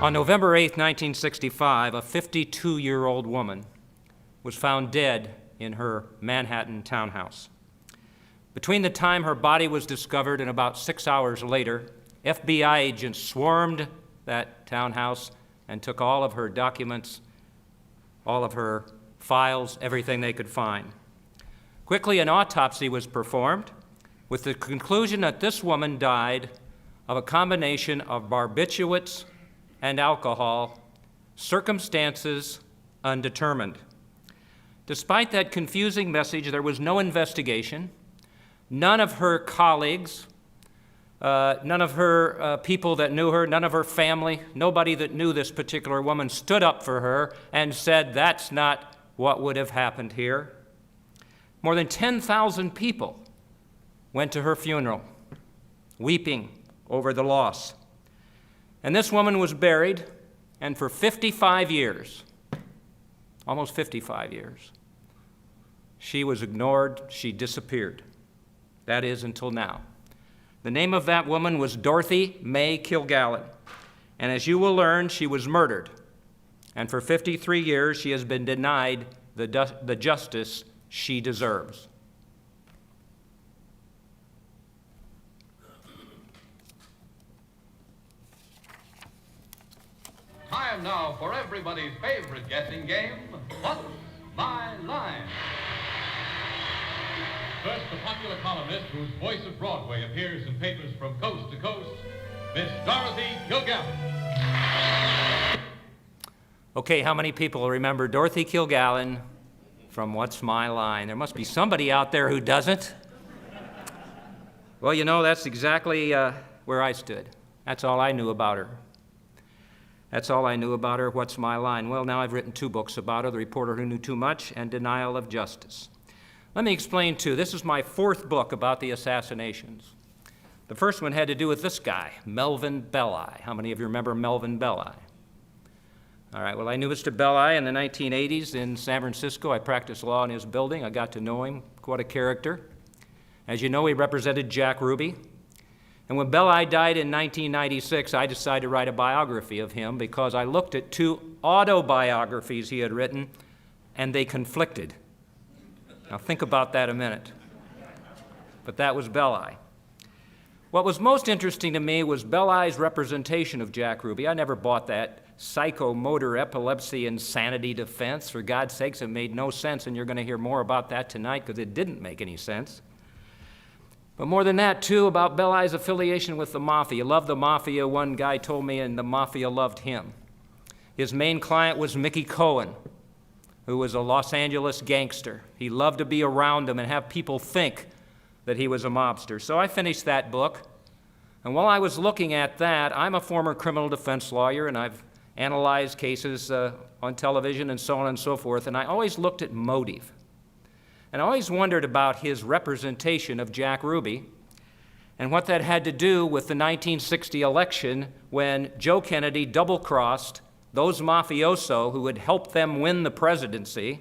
On November 8, 1965, a 52-year-old woman was found dead in her Manhattan townhouse. Between the time her body was discovered and about 6 hours later, FBI agents swarmed that townhouse and took all of her documents, all of her files, everything they could find. Quickly, an autopsy was performed with the conclusion that this woman died of a combination of barbiturates and alcohol, circumstances undetermined. Despite that confusing message, there was no investigation. None of her colleagues, none of her people that knew her, none of her family, nobody that knew this particular woman stood up for her and said, that's not what would have happened here. More than 10,000 people went to her funeral, weeping over the loss. And this woman was buried, and for 55 years, almost 55 years, she was ignored, she disappeared. That is, until now. The name of that woman was Dorothy Mae Kilgallen, and as you will learn, she was murdered. And for 53 years, she has been denied the justice she deserves. Time now for everybody's favorite guessing game, What's My Line? First, the popular columnist whose voice of Broadway appears in papers from coast to coast, Miss Dorothy Kilgallen. Okay, how many people remember Dorothy Kilgallen from What's My Line? There must be somebody out there who doesn't. Well, you know, that's exactly where I stood. That's all I knew about her. That's all I knew about her. What's My Line? Well, now I've written 2 books about her, The Reporter Who Knew Too Much and Denial of Justice. Let me explain, too. This is my 4th book about the assassinations. The first one had to do with this guy, Melvin Belli. How many of you remember Melvin Belli? All right, well, I knew Mr. Belli in the 1980s in San Francisco. I practiced law in his building. I got to know him. Quite a character. As you know, he represented Jack Ruby. And when Belli died in 1996, I decided to write a biography of him because I looked at 2 autobiographies he had written, and they conflicted. Now think about that a minute. But that was Belli. What was most interesting to me was Belli's representation of Jack Ruby. I never bought that psychomotor epilepsy insanity defense. For God's sakes, it made no sense, and you're going to hear more about that tonight because it didn't make any sense. But more than that, too, about Belli's affiliation with the Mafia. He loved the Mafia, one guy told me, and the Mafia loved him. His main client was Mickey Cohen, who was a Los Angeles gangster. He loved to be around him and have people think that he was a mobster. So I finished that book, and while I was looking at that, I'm a former criminal defense lawyer, and I've analyzed cases on television and so on and so forth, and I always looked at motive. And I always wondered about his representation of Jack Ruby and what that had to do with the 1960 election when Joe Kennedy double-crossed those mafioso who had helped them win the presidency.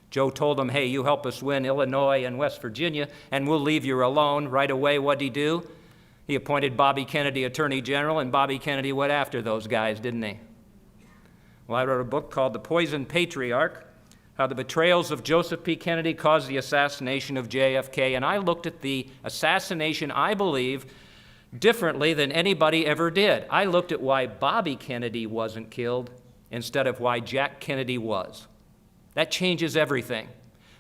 Joe told them, hey, you help us win Illinois and West Virginia, and we'll leave you alone. Right away, what'd he do? He appointed Bobby Kennedy Attorney General, and Bobby Kennedy went after those guys, didn't he? Well, I wrote a book called The Poisoned Patriarch, How the Betrayals of Joseph P. Kennedy Caused the Assassination of JFK, and I looked at the assassination, I believe, differently than anybody ever did. I looked at why Bobby Kennedy wasn't killed instead of why Jack Kennedy was. That changes everything.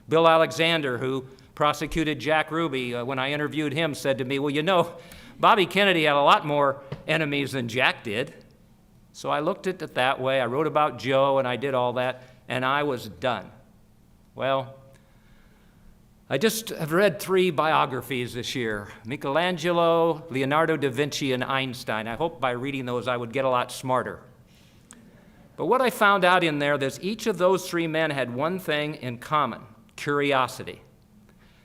Bill Alexander, who prosecuted Jack Ruby, when I interviewed him, said to me, well, you know, Bobby Kennedy had a lot more enemies than Jack did. So I looked at it that way. I wrote about Joe, and I did all that, and I was done. Well, I just have read 3 biographies this year, Michelangelo, Leonardo da Vinci, and Einstein. I hope by reading those I would get a lot smarter. But what I found out in there is each of those 3 men had one thing in common, curiosity.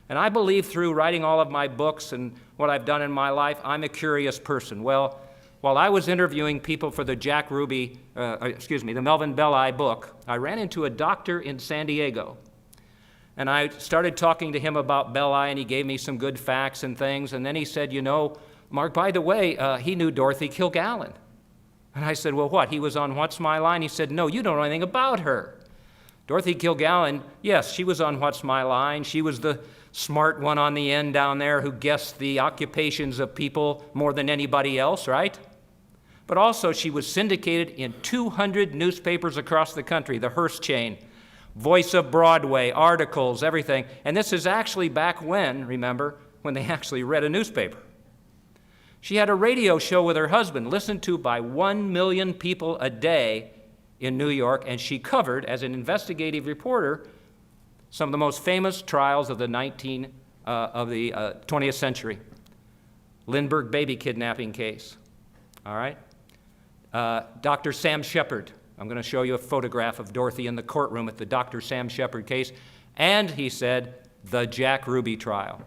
And I believe through writing all of my books and what I've done in my life, I'm a curious person. Well, while I was interviewing people for the the Melvin Belli book, I ran into a doctor in San Diego. And I started talking to him about Belli, and he gave me some good facts and things. And then he said, you know, Mark, by the way, he knew Dorothy Kilgallen. And I said, well, what? He was on What's My Line? He said, no, you don't know anything about her. Dorothy Kilgallen, yes, she was on What's My Line. She was the smart one on the end down there who guessed the occupations of people more than anybody else, right? But also she was syndicated in 200 newspapers across the country, the Hearst chain, Voice of Broadway, articles, everything. And this is actually back when, remember, when they actually read a newspaper. She had a radio show with her husband, listened to by 1 million people a day in New York, and she covered, as an investigative reporter, some of the most famous trials of the 20th century. Lindbergh baby kidnapping case, all right? Dr. Sam Shepard. I'm going to show you a photograph of Dorothy in the courtroom at the Dr. Sam Shepard case. And, he said, the Jack Ruby trial.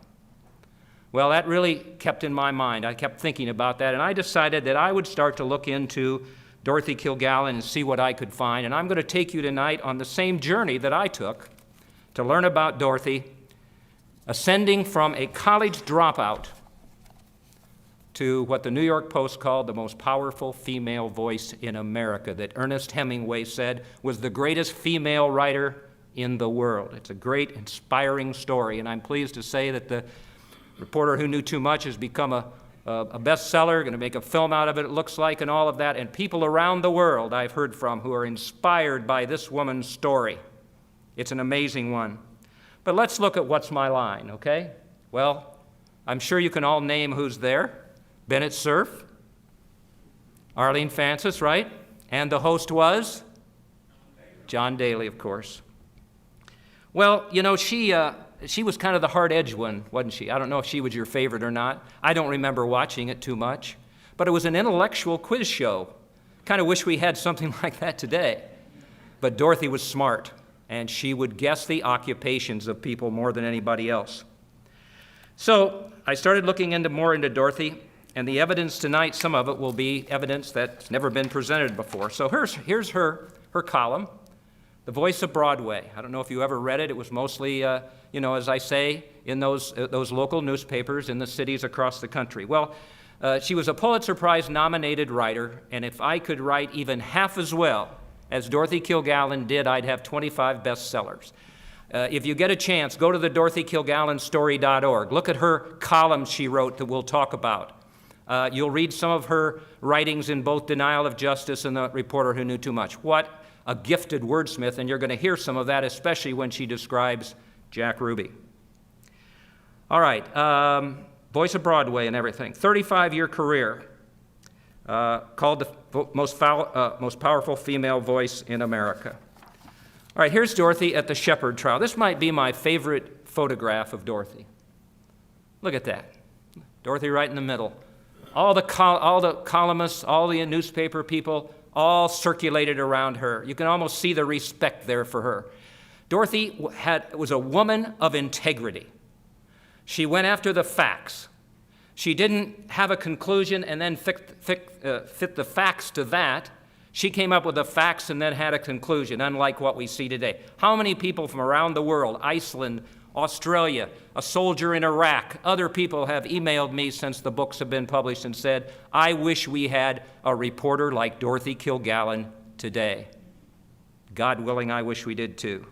Well, that really kept in my mind. I kept thinking about that, and I decided that I would start to look into Dorothy Kilgallen and see what I could find. And I'm going to take you tonight on the same journey that I took to learn about Dorothy, ascending from a college dropout to what the New York Post called the most powerful female voice in America, that Ernest Hemingway said was the greatest female writer in the world. It's a great, inspiring story, and I'm pleased to say that the Reporter Who Knew Too Much has become a bestseller, going to make a film out of it, it looks like, and all of that. And people around the world I've heard from who are inspired by this woman's story. It's an amazing one. But let's look at What's My Line, okay? Well, I'm sure you can all name who's there. Bennett Cerf, Arlene Francis, right? And the host was? John Daly, of course. Well, you know, she was kind of the hard-edged one, wasn't she? I don't know if she was your favorite or not. I don't remember watching it too much. But it was an intellectual quiz show. Kind of wish we had something like that today. But Dorothy was smart, and she would guess the occupations of people more than anybody else. So I started looking more into Dorothy, and the evidence tonight, some of it will be evidence that's never been presented before. So here's her column, The Voice of Broadway. I don't know if you ever read it. It was mostly, as I say, in those local newspapers in the cities across the country. Well, she was a Pulitzer Prize nominated writer, and if I could write even half as well as Dorothy Kilgallen did, I'd have 25 bestsellers. If you get a chance, go to the DorothyKilgallenStory.org. Look at her columns she wrote that we'll talk about. You'll read some of her writings in both Denial of Justice and The Reporter Who Knew Too Much. What a gifted wordsmith, and you're going to hear some of that, especially when she describes Jack Ruby. All right, Voice of Broadway and everything. 35-year career, called the most powerful female voice in America. All right, here's Dorothy at the Shepard trial. This might be my favorite photograph of Dorothy. Look at that. Dorothy right in the middle. All the columnists, all the newspaper people, all circulated around her. You can almost see the respect there for her. Dorothy was a woman of integrity. She went after the facts. She didn't have a conclusion and then fit the facts to that. She came up with the facts and then had a conclusion, unlike what we see today. How many people from around the world, Iceland, Australia, a soldier in Iraq, other people have emailed me since the books have been published and said, I wish we had a reporter like Dorothy Kilgallen today. God willing, I wish we did too.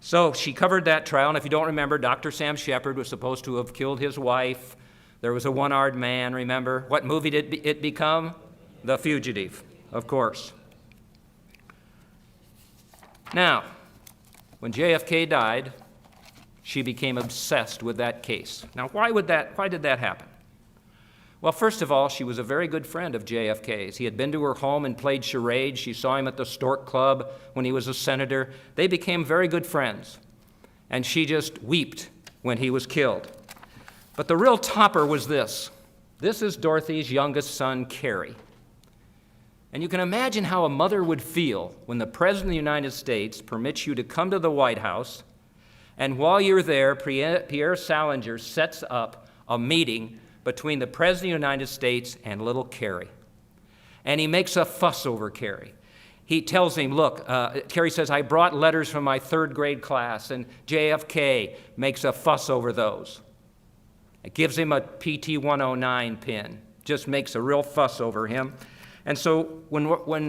So she covered that trial, and if you don't remember, Dr. Sam Shepard was supposed to have killed his wife. There was a one-armed man, remember? What movie did it become? The Fugitive, of course. Now, when JFK died, she became obsessed with that case. Now, why did that happen? Well, first of all, she was a very good friend of JFK's. He had been to her home and played charades. She saw him at the Stork Club when he was a senator. They became very good friends, and she just wept when he was killed. But the real topper was this. This is Dorothy's youngest son, Cary. And you can imagine how a mother would feel when the President of the United States permits you to come to the White House, and while you're there, Pierre Salinger sets up a meeting between the President of the United States and little Cary. And he makes a fuss over Cary. He tells him, look, Cary says, I brought letters from my third grade class, and JFK makes a fuss over those. It gives him a PT-109 pin. just makes a real fuss over him. And so when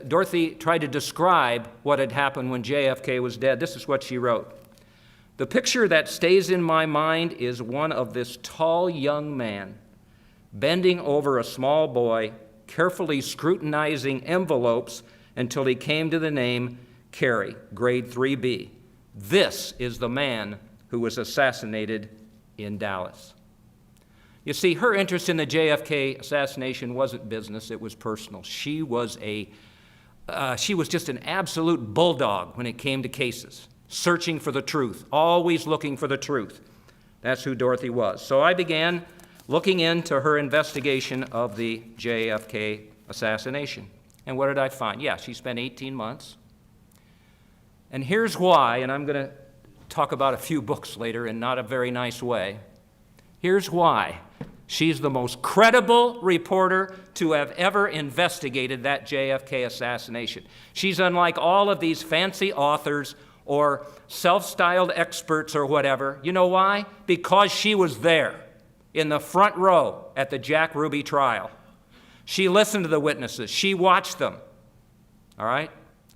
Dorothy tried to describe what had happened when JFK was dead, this is what she wrote. The picture that stays in my mind is one of this tall young man bending over a small boy, carefully scrutinizing envelopes until he came to the name Carey, grade 3B. This is the man who was assassinated in Dallas. You see, her interest in the JFK assassination wasn't business, it was personal. She was just an absolute bulldog when it came to cases, searching for the truth, always looking for the truth. That's who Dorothy was. So I began looking into her investigation of the JFK assassination. And what did I find? Yeah, she spent 18 months. And here's why, and I'm going to talk about a few books later in not a very nice way. Here's why. She's the most credible reporter to have ever investigated that JFK assassination. She's unlike all of these fancy authors or self-styled experts or whatever. You know why? Because she was there in the front row at the Jack Ruby trial. She listened to the witnesses. She watched them. All right?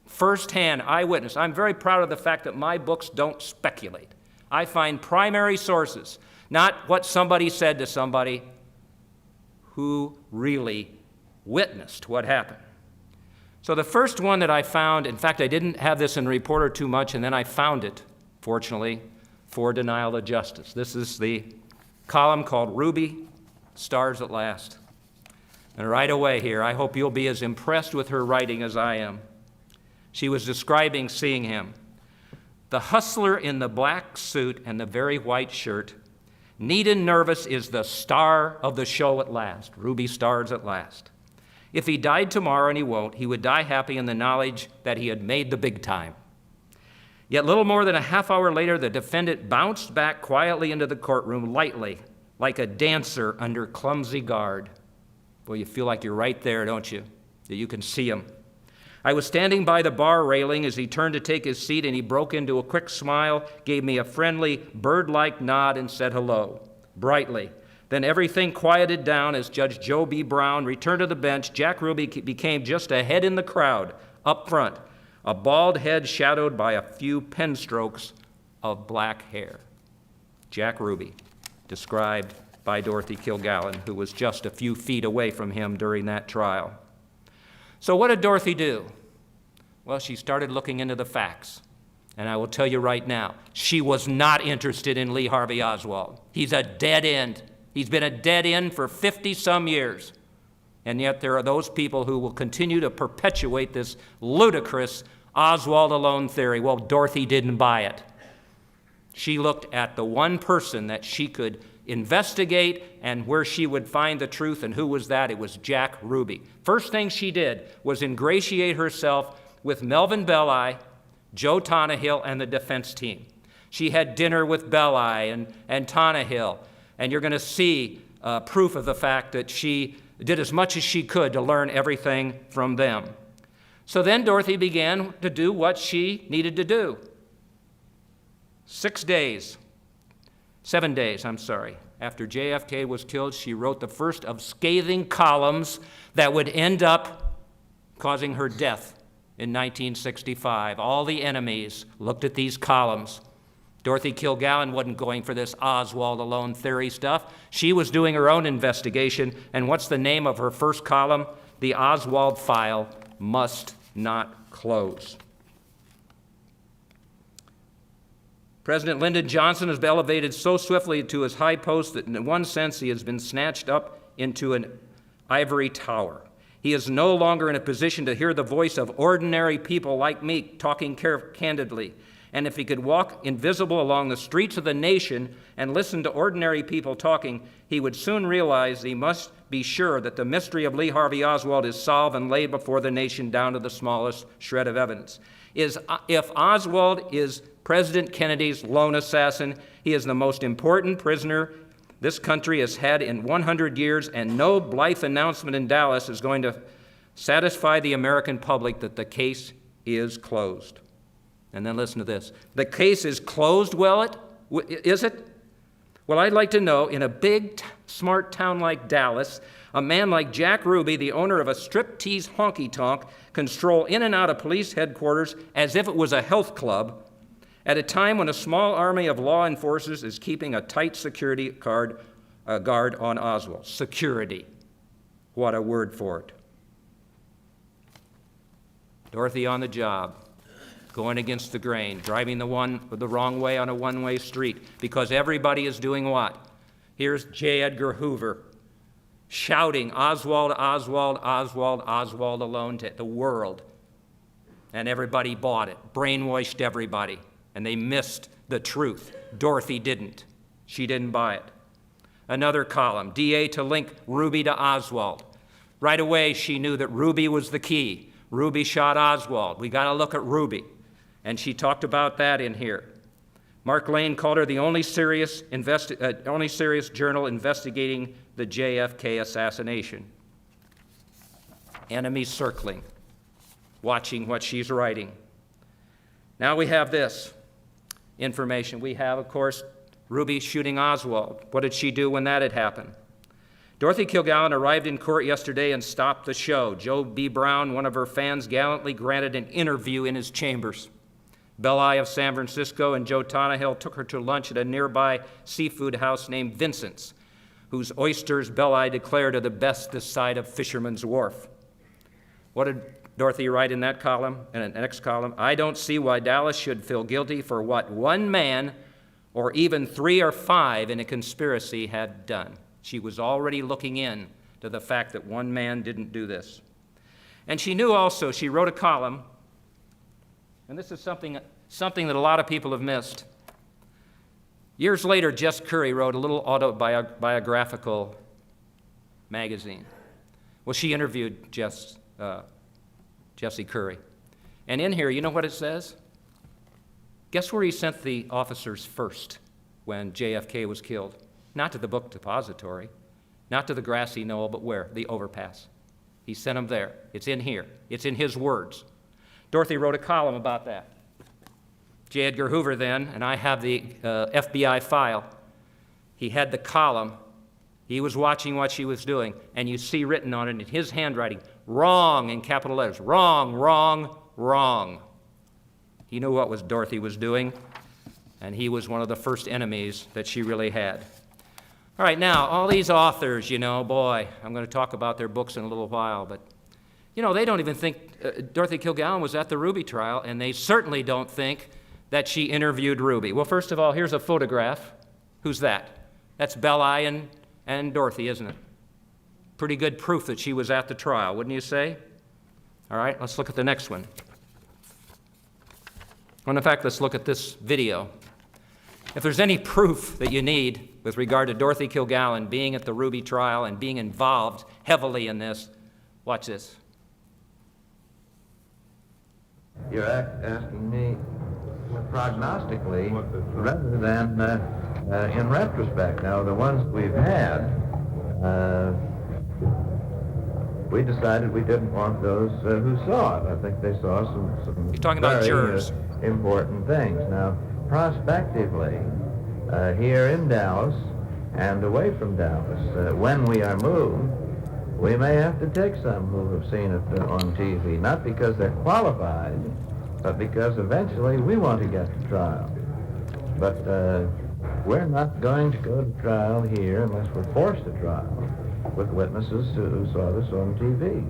First-hand eyewitness. I'm very proud of the fact that my books don't speculate. I find primary sources, not what somebody said to somebody who really witnessed what happened. So the first one that I found, in fact, I didn't have this in Reporter too much, and then I found it, fortunately, for Denial of Justice. This is the column called Ruby, Stars at Last. And right away here, I hope you'll be as impressed with her writing as I am. She was describing seeing him. The hustler in the black suit and the very white shirt, neat and nervous, is the star of the show at last. Ruby stars at last. If he died tomorrow, and he won't, he would die happy in the knowledge that he had made the big time. Yet little more than a half hour later, the defendant bounced back quietly into the courtroom, lightly, like a dancer under clumsy guard. Well, you feel like you're right there, don't you? That you can see him. I was standing by the bar railing as he turned to take his seat, and he broke into a quick smile, gave me a friendly, bird-like nod, and said hello, brightly. Then everything quieted down as Judge Joe B. Brown returned to the bench. Jack Ruby became just a head in the crowd, up front, a bald head shadowed by a few pen strokes of black hair. Jack Ruby, described by Dorothy Kilgallen, who was just a few feet away from him during that trial. So what did Dorothy do? Well, she started looking into the facts. And I will tell you right now, she was not interested in Lee Harvey Oswald. He's a dead end. He's been a dead end for 50-some years. And yet there are those people who will continue to perpetuate this ludicrous Oswald alone theory. Well, Dorothy didn't buy it. She looked at the one person that she could investigate and where she would find the truth, and who was that? It was Jack Ruby. First thing she did was ingratiate herself with Melvin Belli, Joe Tonnehill, and the defense team. She had dinner with Belli and Tonnehill, and you're going to see proof of the fact that she did as much as she could to learn everything from them. So then Dorothy began to do what she needed to do. 7 days, after JFK was killed, she wrote the first of scathing columns that would end up causing her death in 1965. All the enemies looked at these columns. Dorothy Kilgallen wasn't going for this Oswald alone theory stuff. She was doing her own investigation, and what's the name of her first column? The Oswald file must not close. President Lyndon Johnson has been elevated so swiftly to his high post that in one sense he has been snatched up into an ivory tower. He is no longer in a position to hear the voice of ordinary people like me talking candidly. And if he could walk invisible along the streets of the nation and listen to ordinary people talking, he would soon realize he must be sure that the mystery of Lee Harvey Oswald is solved and laid before the nation down to the smallest shred of evidence. If Oswald is President Kennedy's lone assassin, he is the most important prisoner this country has had in 100 years, and no blithe announcement in Dallas is going to satisfy the American public that the case is closed. And then listen to this. The case is closed, is it? Well, I'd like to know, in a big smart town like Dallas, a man like Jack Ruby, the owner of a striptease honky-tonk, can stroll in and out of police headquarters as if it was a health club at a time when a small army of law enforcers is keeping a tight security guard on Oswald. Security. What a word for it. Dorothy on the job, going against the grain, driving the wrong way on a one-way street, because everybody is doing what? Here's J. Edgar Hoover shouting, Oswald, Oswald, Oswald, Oswald alone to the world. And everybody bought it, brainwashed everybody, and they missed the truth. Dorothy didn't. She didn't buy it. Another column, DA to link Ruby to Oswald. Right away, she knew that Ruby was the key. Ruby shot Oswald. We got to look at Ruby. And she talked about that in here. Mark Lane called her the only serious journal investigating the JFK assassination. Enemies circling, watching what she's writing. Now we have this information. We have, of course, Ruby shooting Oswald. What did she do when that had happened? Dorothy Kilgallen arrived in court yesterday and stopped the show. Joe B. Brown, one of her fans, gallantly granted an interview in his chambers. Belli of San Francisco and Joe Tonahill took her to lunch at a nearby seafood house named Vincent's, whose oysters Belli declared are the best this side of Fisherman's Wharf. What did Dorothy write in that column, in the next column? I don't see why Dallas should feel guilty for what one man or even 3 or 5 in a conspiracy had done. She was already looking in to the fact that one man didn't do this. And she knew also, she wrote a column, and this is something that a lot of people have missed. Years later, Jess Curry wrote a little autobiographical magazine. Well, she interviewed Jesse Curry. And in here, you know what it says? Guess where he sent the officers first when JFK was killed? Not to the book depository, not to the grassy knoll, but where? The overpass. He sent them there. It's in here. It's in his words. Dorothy wrote a column about that. J. Edgar Hoover then, and I have the FBI file, he had the column. He was watching what she was doing, and you see written on it in his handwriting, wrong in capital letters, wrong, wrong, wrong. He knew what Dorothy was doing, and he was one of the first enemies that she really had. All right, now, all these authors, boy, I'm going to talk about their books in a little while, but, they don't even think Dorothy Kilgallen was at the Ruby trial, and they certainly don't think that she interviewed Ruby. Well, first of all, here's a photograph. Who's that? That's Belli and Dorothy, isn't it? Pretty good proof that she was at the trial, wouldn't you say? All right, let's look at the next one. Well, in fact, let's look at this video. If there's any proof that you need with regard to Dorothy Kilgallen being at the Ruby trial and being involved heavily in this, watch this. You're asking me prognostically rather than in retrospect. Now, the ones we've had, we decided we didn't want those who saw it. I think they saw some You're talking about very jurors. Important things. Now, prospectively, here in Dallas and away from Dallas, when we are moved, we may have to take some who have seen it on TV, not because they're qualified, but because eventually we want to get to trial. But we're not going to go to trial here unless we're forced to trial with witnesses who saw this on TV.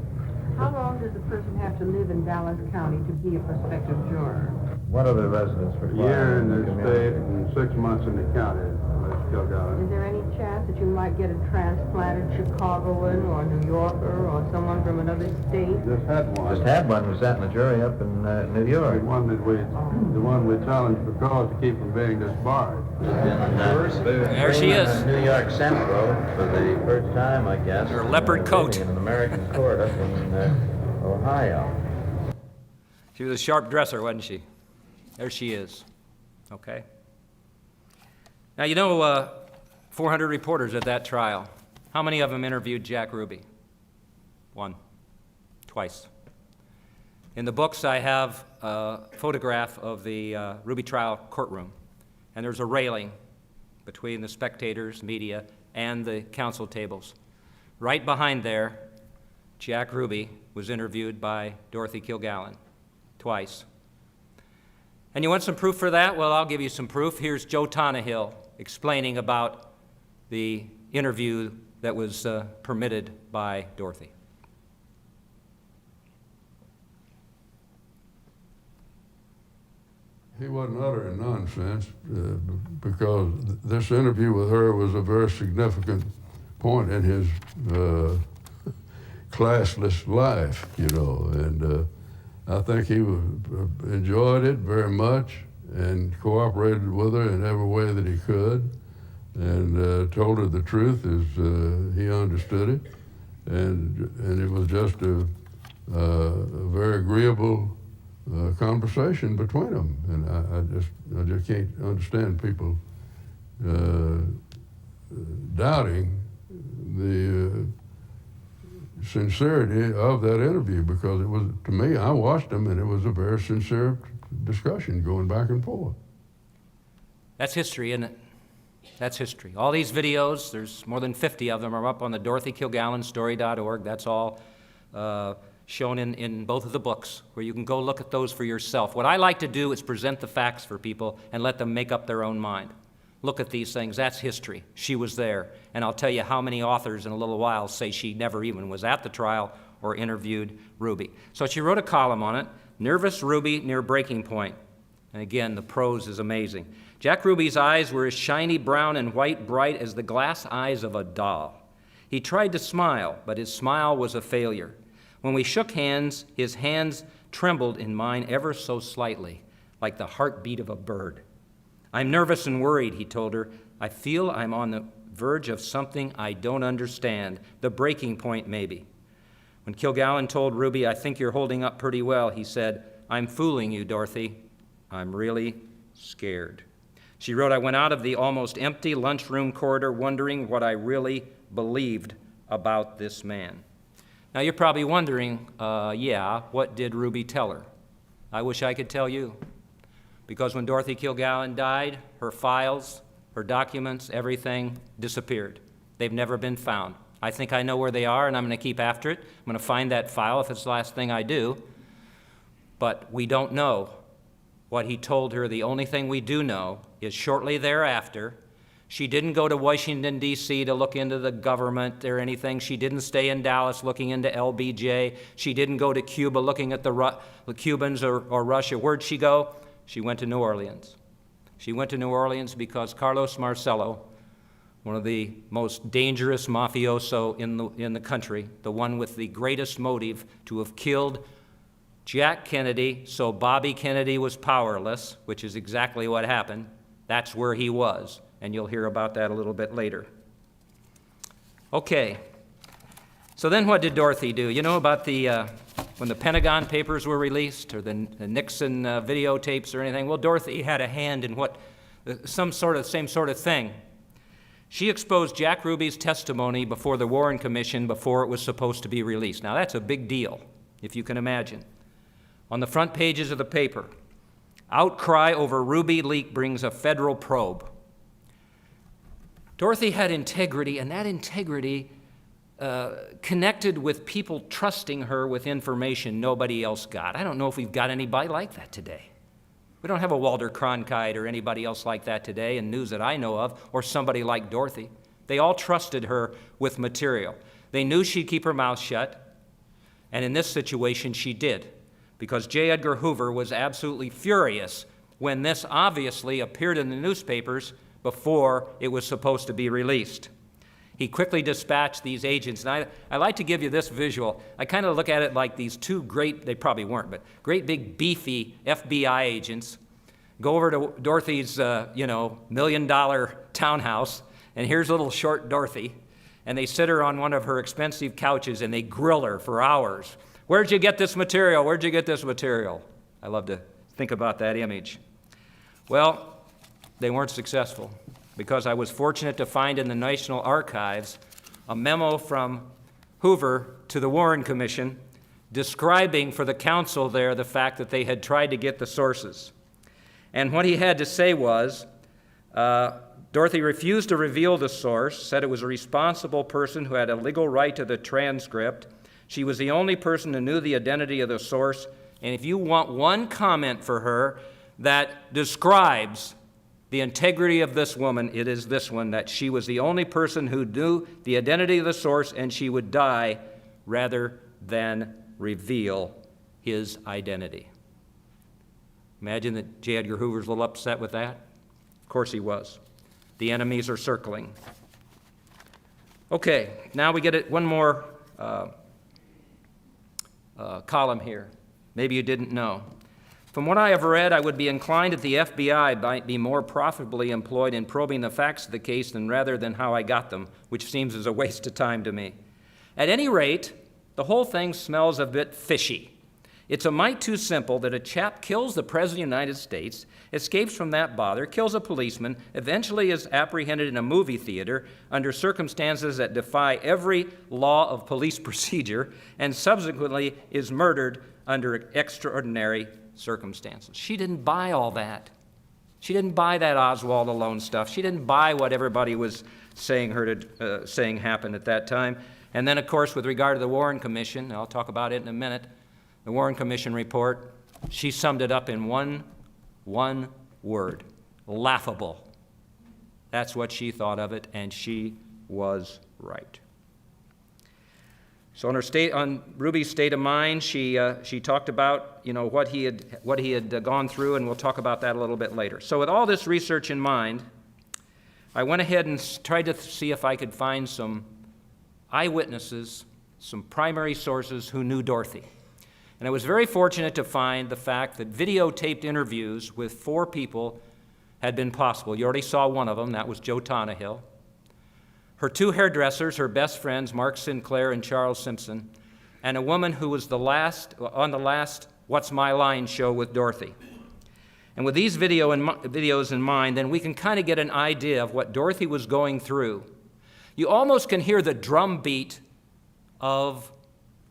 How long does a person have to live in Dallas County to be a prospective juror? What are the residents required? A year in the state and 6 months in the county, Ms. Kilgallen. Is there any chance that you might get a transplanted Chicagoan or New Yorker or someone from another state? Just had one. Just had one who sat in the jury up in New The York. one we challenged for cause to keep from being disbarred. There she is. New York Central for the first time, I guess. Her leopard coat. In an American court up in Ohio. She was a sharp dresser, wasn't she? There she is. Okay. Now, 400 reporters at that trial. How many of them interviewed Jack Ruby? 1. Twice. In the books, I have a photograph of the Ruby trial courtroom, and there's a railing between the spectators, media, and the council tables. Right behind there, Jack Ruby was interviewed by Dorothy Kilgallen twice. And you want some proof for that? Well, I'll give you some proof. Here's Joe Tonnahill explaining about the interview that was permitted by Dorothy. He wasn't uttering nonsense because this interview with her was a very significant point in his classless life, you know, and I think he enjoyed it very much and cooperated with her in every way that he could, and told her the truth as he understood it, and it was just a very agreeable conversation between them, and I just can't understand people doubting the sincerity of that interview, because it was, to me, I watched them and it was a very sincere discussion going back and forth. That's history, isn't it? That's history. All these videos, there's more than 50 of them, are up on the DorothyKilgallenStory.org. That's all shown in both of the books, where you can go look at those for yourself. What I like to do is present the facts for people and let them make up their own mind. Look at these things. That's history. She was there. And I'll tell you how many authors in a little while say she never even was at the trial or interviewed Ruby. So she wrote a column on it, Nervous Ruby Near Breaking Point. And again, the prose is amazing. Jack Ruby's eyes were as shiny brown and white bright as the glass eyes of a doll. He tried to smile, but his smile was a failure. When we shook hands, his hands trembled in mine ever so slightly, like the heartbeat of a bird. I'm nervous and worried, he told her. I feel I'm on the verge of something I don't understand, the breaking point maybe. When Kilgallen told Ruby, I think you're holding up pretty well, he said, I'm fooling you, Dorothy. I'm really scared. She wrote, I went out of the almost empty lunchroom corridor wondering what I really believed about this man. Now you're probably wondering, what did Ruby tell her? I wish I could tell you. Because when Dorothy Kilgallen died, her files, her documents, everything disappeared. They've never been found. I think I know where they are, and I'm going to keep after it. I'm going to find that file if it's the last thing I do. But we don't know what he told her. The only thing we do know is shortly thereafter, she didn't go to Washington, D.C. to look into the government or anything. She didn't stay in Dallas looking into LBJ. She didn't go to Cuba looking at the Cubans or Russia. Where'd she go? She went to New Orleans. She went to New Orleans because Carlos Marcello, one of the most dangerous mafioso in the country, the one with the greatest motive to have killed Jack Kennedy so Bobby Kennedy was powerless, which is exactly what happened. That's where he was, and you'll hear about that a little bit later. Okay, so then what did Dorothy do? You know about when the Pentagon Papers were released, or the Nixon videotapes or anything? Well, Dorothy had a hand in same sort of thing. She exposed Jack Ruby's testimony before the Warren Commission before it was supposed to be released. Now, that's a big deal, if you can imagine. On the front pages of the paper, outcry over Ruby leak brings a federal probe. Dorothy had integrity, and that integrity connected with people trusting her with information nobody else got. I don't know if we've got anybody like that today. We don't have a Walter Cronkite or anybody else like that today in news that I know of, or somebody like Dorothy. They all trusted her with material. They knew she'd keep her mouth shut, and in this situation she did, because J. Edgar Hoover was absolutely furious when this obviously appeared in the newspapers before it was supposed to be released. He quickly dispatched these agents, and I like to give you this visual. I kind of look at it like these two great, they probably weren't, but great big beefy FBI agents go over to Dorothy's, $1 million townhouse, and here's little short Dorothy, and they sit her on one of her expensive couches and they grill her for hours. Where'd you get this material? Where'd you get this material? I love to think about that image. Well, they weren't successful, because I was fortunate to find in the National Archives a memo from Hoover to the Warren Commission describing for the council there the fact that they had tried to get the sources. And what he had to say was, Dorothy refused to reveal the source, said it was a responsible person who had a legal right to the transcript. She was the only person who knew the identity of the source. And if you want one comment for her that describes the integrity of this woman, it is this one, that she was the only person who knew the identity of the source, and she would die rather than reveal his identity. Imagine that J. Edgar Hoover's a little upset with that. Of course he was. The enemies are circling. Okay, now we get one more column here. Maybe you didn't know. From what I have read, I would be inclined that the FBI might be more profitably employed in probing the facts of the case rather than how I got them, which seems as a waste of time to me. At any rate, the whole thing smells a bit fishy. It's a mite too simple that a chap kills the President of the United States, escapes from that bother, kills a policeman, eventually is apprehended in a movie theater under circumstances that defy every law of police procedure, and subsequently is murdered under extraordinary circumstances. She didn't buy all that. She didn't buy that Oswald alone stuff. She didn't buy what everybody was saying happened at that time. And then, of course, with regard to the Warren Commission, I'll talk about it in a minute, the Warren Commission report, she summed it up in one word: laughable. That's what she thought of it, and she was right. So on Ruby's state of mind, she talked about what he had gone through, and we'll talk about that a little bit later. So with all this research in mind, I went ahead and tried to see if I could find some eyewitnesses, some primary sources who knew Dorothy. And I was very fortunate to find the fact that videotaped interviews with 4 people had been possible. You already saw one of them, that was Joe Tannehill. Her 2 hairdressers, her best friends, Mark Sinclair and Charles Simpson, and a woman who was on the last What's My Line show with Dorothy. And with these videos in mind, then we can kind of get an idea of what Dorothy was going through. You almost can hear the drumbeat of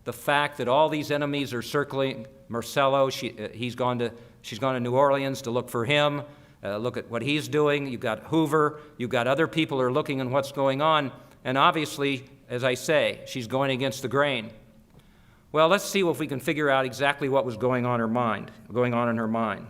the fact that all these enemies are circling Marcello. She's gone to New Orleans to look for him. Look at what he's doing. You've got Hoover. You've got other people who are looking at what's going on. And obviously, as I say, she's going against the grain. Well, let's see if we can figure out exactly what was going on in her mind.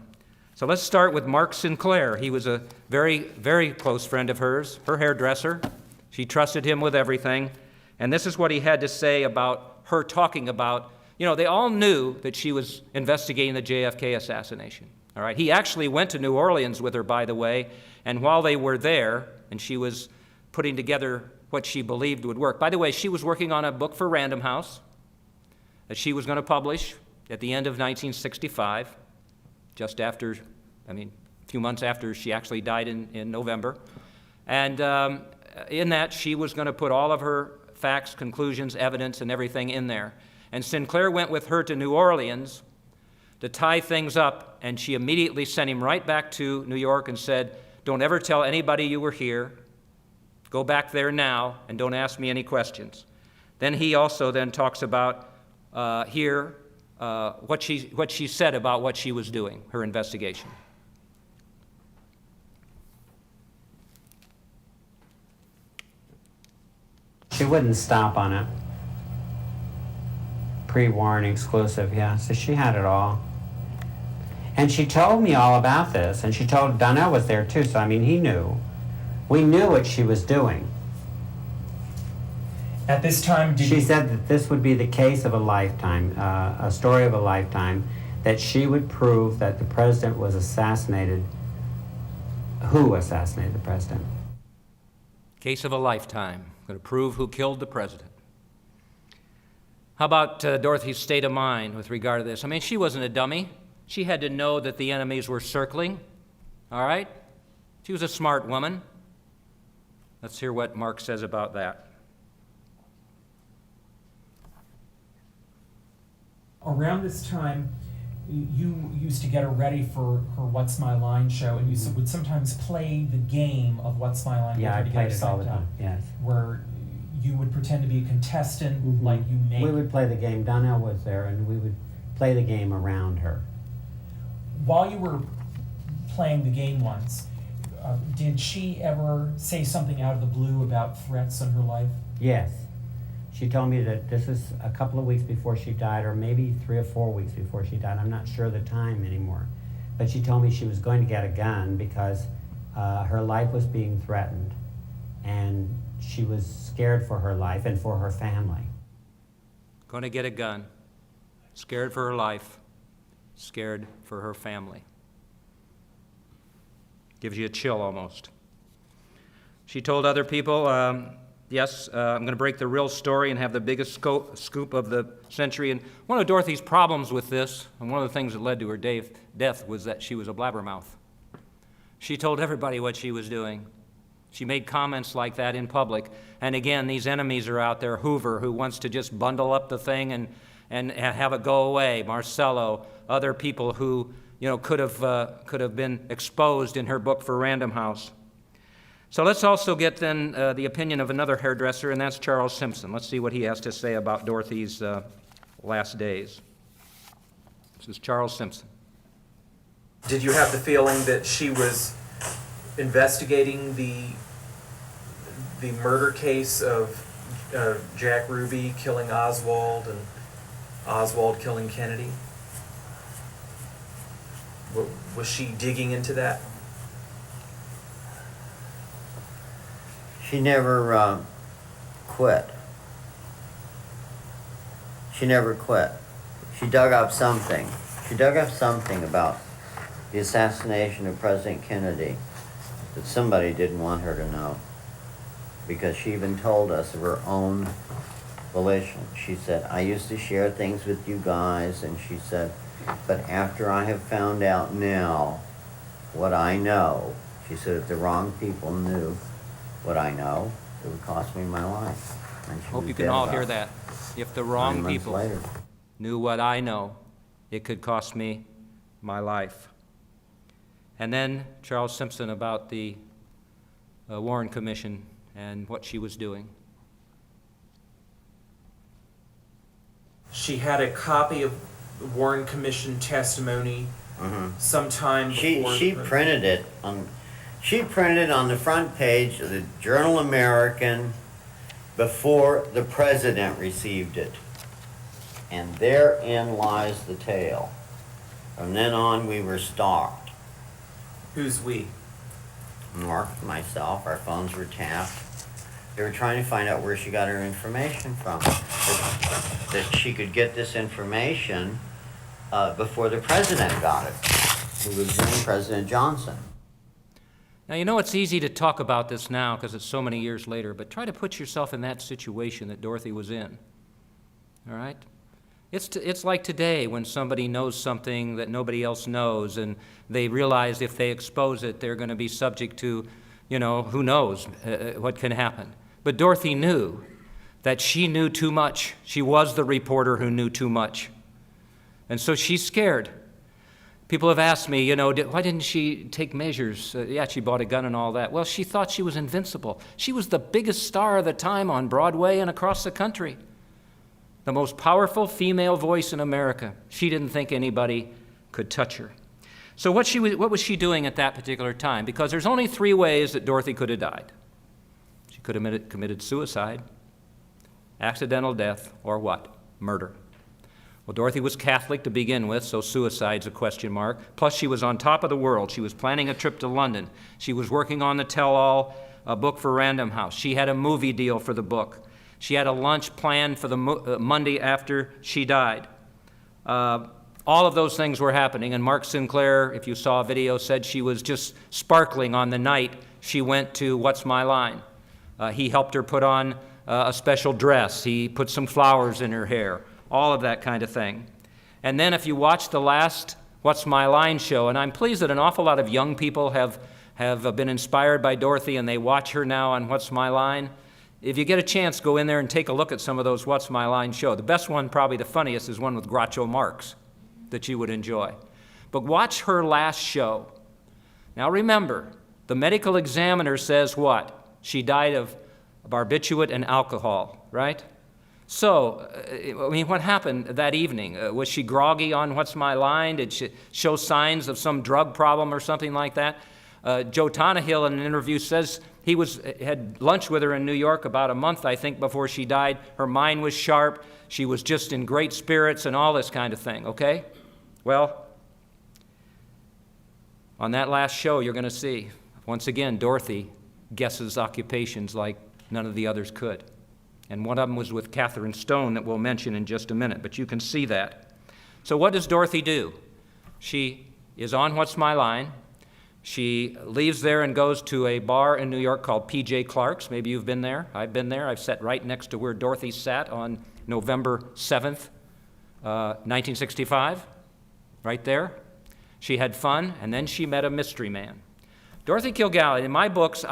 So let's start with Mark Sinclair. He was a very, very close friend of hers, her hairdresser. She trusted him with everything. And this is what he had to say about her talking about, they all knew that she was investigating the JFK assassination. All right. He actually went to New Orleans with her, by the way, and while they were there, and she was putting together what she believed would work. By the way, she was working on a book for Random House that she was going to publish at the end of 1965, just after, a few months after she actually died in November. And in that, she was going to put all of her facts, conclusions, evidence, and everything in there. And Sinclair went with her to New Orleans to tie things up, and she immediately sent him right back to New York and said, "Don't ever tell anybody you were here. Go back there now, and don't ask me any questions." Then he also then talks about what she said about what she was doing, her investigation. She wouldn't stop on it. Pre-Warren exclusive, yeah. So she had it all. And she told me all about this, and she told Donnell was there too, so he knew. We knew what she was doing. At this time, she said that this would be the case of a lifetime, a story of a lifetime, that she would prove that the president was assassinated. Who assassinated the president? Case of a lifetime. Going to prove who killed the president. How about Dorothy's state of mind with regard to this? She wasn't a dummy. She had to know that the enemies were circling. All right? She was a smart woman. Let's hear what Mark says about that. Around this time, you used to get her ready for her What's My Line show, and you would sometimes play the game of What's My Line. Yeah, I played it all the time, yes. Where you would pretend to be a contestant, like you make... We would play the game. Donnell was there, and we would play the game around her. While you were playing the game once, Did she ever say something out of the blue about threats on her life? Yes. She told me that this is a couple of weeks before she died, or maybe 3 or 4 weeks before she died. I'm not sure the time anymore. But she told me she was going to get a gun because her life was being threatened, and she was scared for her life and for her family. Going to get a gun. Scared for her life. Scared for her family. Gives you a chill almost. She told other people, yes, I'm going to break the real story and have the biggest scoop of the century. And one of Dorothy's problems with this, and one of the things that led to her death, was that she was a blabbermouth. She told everybody what she was doing. She made comments like that in public. And again, these enemies are out there. Hoover, who wants to just bundle up the thing and have it go away. Marcello, other people who could have been exposed in her book for Random House. So let's also get then the opinion of another hairdresser, and that's Charles Simpson. Let's see what he has to say about Dorothy's last days. This is Charles Simpson. Did you have the feeling that she was investigating the murder case of Jack Ruby killing Oswald and Oswald killing Kennedy? Was she digging into that? She never quit. She never quit. She dug up something. She dug up something about the assassination of President Kennedy that somebody didn't want her to know, because she even told us of her own volition. She said, I used to share things with you guys, and she said, but after I have found out now what I know, she said, if the wrong people knew what I know, it would cost me my life. And she Hope was you can dead all about hear that. If the wrong 9 months people later. knew what I know, it could cost me my life. And then Charles Simpson about the Warren Commission and what she was doing. She had a copy of the Warren Commission testimony sometime before. She printed it on. She printed on the front page of the Journal American before the president received it, and therein lies the tale. From then on, we were stalked. Who's we? Mark, myself, our phones were tapped. They were trying to find out where she got her information from. That she could get this information before the president got it, who was then President Johnson. Now, it's easy to talk about this now because it's so many years later, but try to put yourself in that situation that Dorothy was in, all right? It's like today when somebody knows something that nobody else knows, and they realize if they expose it, they're going to be subject to, who knows what can happen. But Dorothy knew that she knew too much. She was the reporter who knew too much. And so she's scared. People have asked me, why didn't she take measures? Yeah, she bought a gun and all that. Well, she thought she was invincible. She was the biggest star of the time on Broadway and across the country. The most powerful female voice in America. She didn't think anybody could touch her. So what was she doing at that particular time? Because there's only 3 ways that Dorothy could have died. She could have committed suicide, accidental death, or what? Murder. Well, Dorothy was Catholic to begin with, so suicide's a question mark. Plus, she was on top of the world. She was planning a trip to London. She was working on the tell-all book for Random House. She had a movie deal for the book. She had a lunch planned for the Monday after she died. All of those things were happening, and Mark Sinclair, if you saw a video, said she was just sparkling on the night she went to What's My Line. He helped her put on a special dress. He put some flowers in her hair. All of that kind of thing. And then if you watch the last What's My Line show, and I'm pleased that an awful lot of young people have been inspired by Dorothy and they watch her now on What's My Line. If you get a chance, go in there and take a look at some of those What's My Line show. The best one, probably the funniest, is one with Groucho Marx that you would enjoy. But watch her last show. Now remember, the medical examiner says what? She died of barbiturate and alcohol, right? So, what happened that evening? Was she groggy on What's My Line? Did she show signs of some drug problem or something like that? Joe Tonahill, in an interview, says he had lunch with her in New York about a month, I think, before she died. Her mind was sharp. She was just in great spirits and all this kind of thing, okay? Well, on that last show, you're going to see, once again, Dorothy guesses occupations like none of the others could. And one of them was with Catherine Stone that we'll mention in just a minute, but you can see that. So what does Dorothy do? She is on What's My Line. She leaves there and goes to a bar in New York called P.J. Clark's. Maybe you've been there. I've been there. I've sat right next to where Dorothy sat on November 7th, 1965, right there. She had fun, and then she met a mystery man. Dorothy Kilgallen, in my books,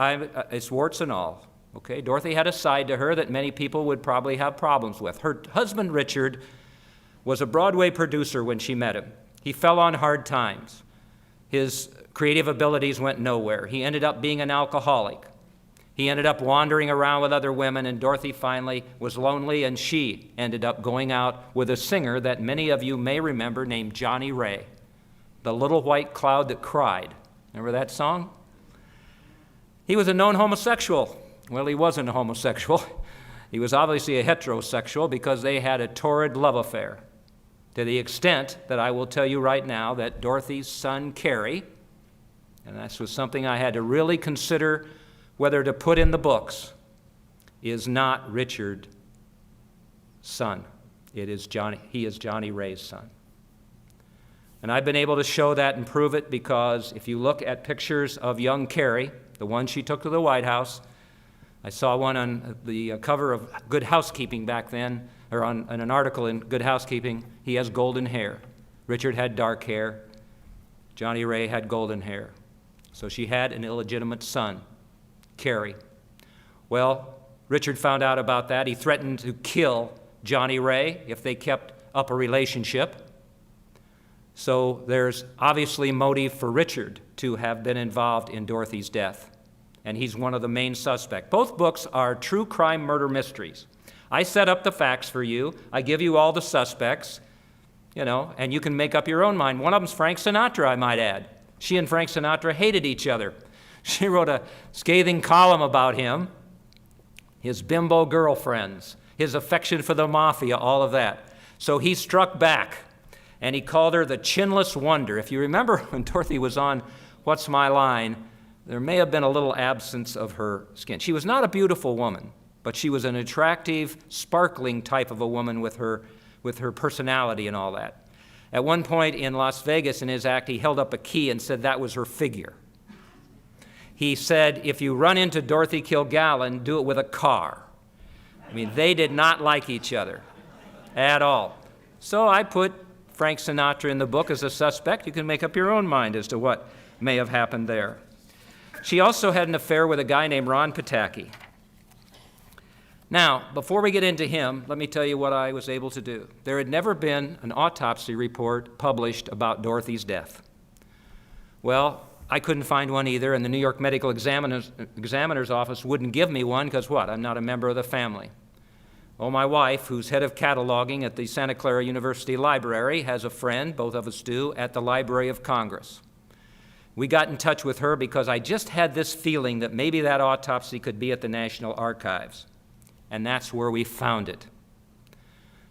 it's warts and all. Okay, Dorothy had a side to her that many people would probably have problems with. Her husband, Richard, was a Broadway producer when she met him. He fell on hard times. His creative abilities went nowhere. He ended up being an alcoholic. He ended up wandering around with other women, and Dorothy finally was lonely, and she ended up going out with a singer that many of you may remember named Johnny Ray, the little white cloud that cried. Remember that song? He was a known homosexual. Well, he wasn't a homosexual. He was obviously a heterosexual because they had a torrid love affair, to the extent that I will tell you right now that Dorothy's son, Cary, and this was something I had to really consider whether to put in the books, is not Richard's son. He is Johnny Ray's son. And I've been able to show that and prove it because if you look at pictures of young Cary, the one she took to the White House, I saw one on the cover of Good Housekeeping back then, or on an article in Good Housekeeping. He has golden hair. Richard had dark hair. Johnny Ray had golden hair. So she had an illegitimate son, Cary. Well, Richard found out about that. He threatened to kill Johnny Ray if they kept up a relationship. So there's obviously motive for Richard to have been involved in Dorothy's death. And he's one of the main suspects. Both books are true crime murder mysteries. I set up the facts for you. I give you all the suspects, and you can make up your own mind. One of them's Frank Sinatra, I might add. She and Frank Sinatra hated each other. She wrote a scathing column about him, his bimbo girlfriends, his affection for the mafia, all of that. So he struck back, and he called her the chinless wonder. If you remember when Dorothy was on What's My Line, there may have been a little absence of her skin. She was not a beautiful woman, but she was an attractive, sparkling type of a woman with her personality and all that. At one point in Las Vegas in his act, he held up a key and said that was her figure. He said, if you run into Dorothy Kilgallen, do it with a car. I mean, they did not like each other at all. So I put Frank Sinatra in the book as a suspect. You can make up your own mind as to what may have happened there. She also had an affair with a guy named Ron Pataki. Now, before we get into him, let me tell you what I was able to do. There had never been an autopsy report published about Dorothy's death. Well, I couldn't find one either, and the New York Medical Examiner's Office wouldn't give me one because what? I'm not a member of the family. Well, my wife, who's head of cataloging at the Santa Clara University Library, has a friend, both of us do, at the Library of Congress. We got in touch with her because I just had this feeling that maybe that autopsy could be at the National Archives. And that's where we found it.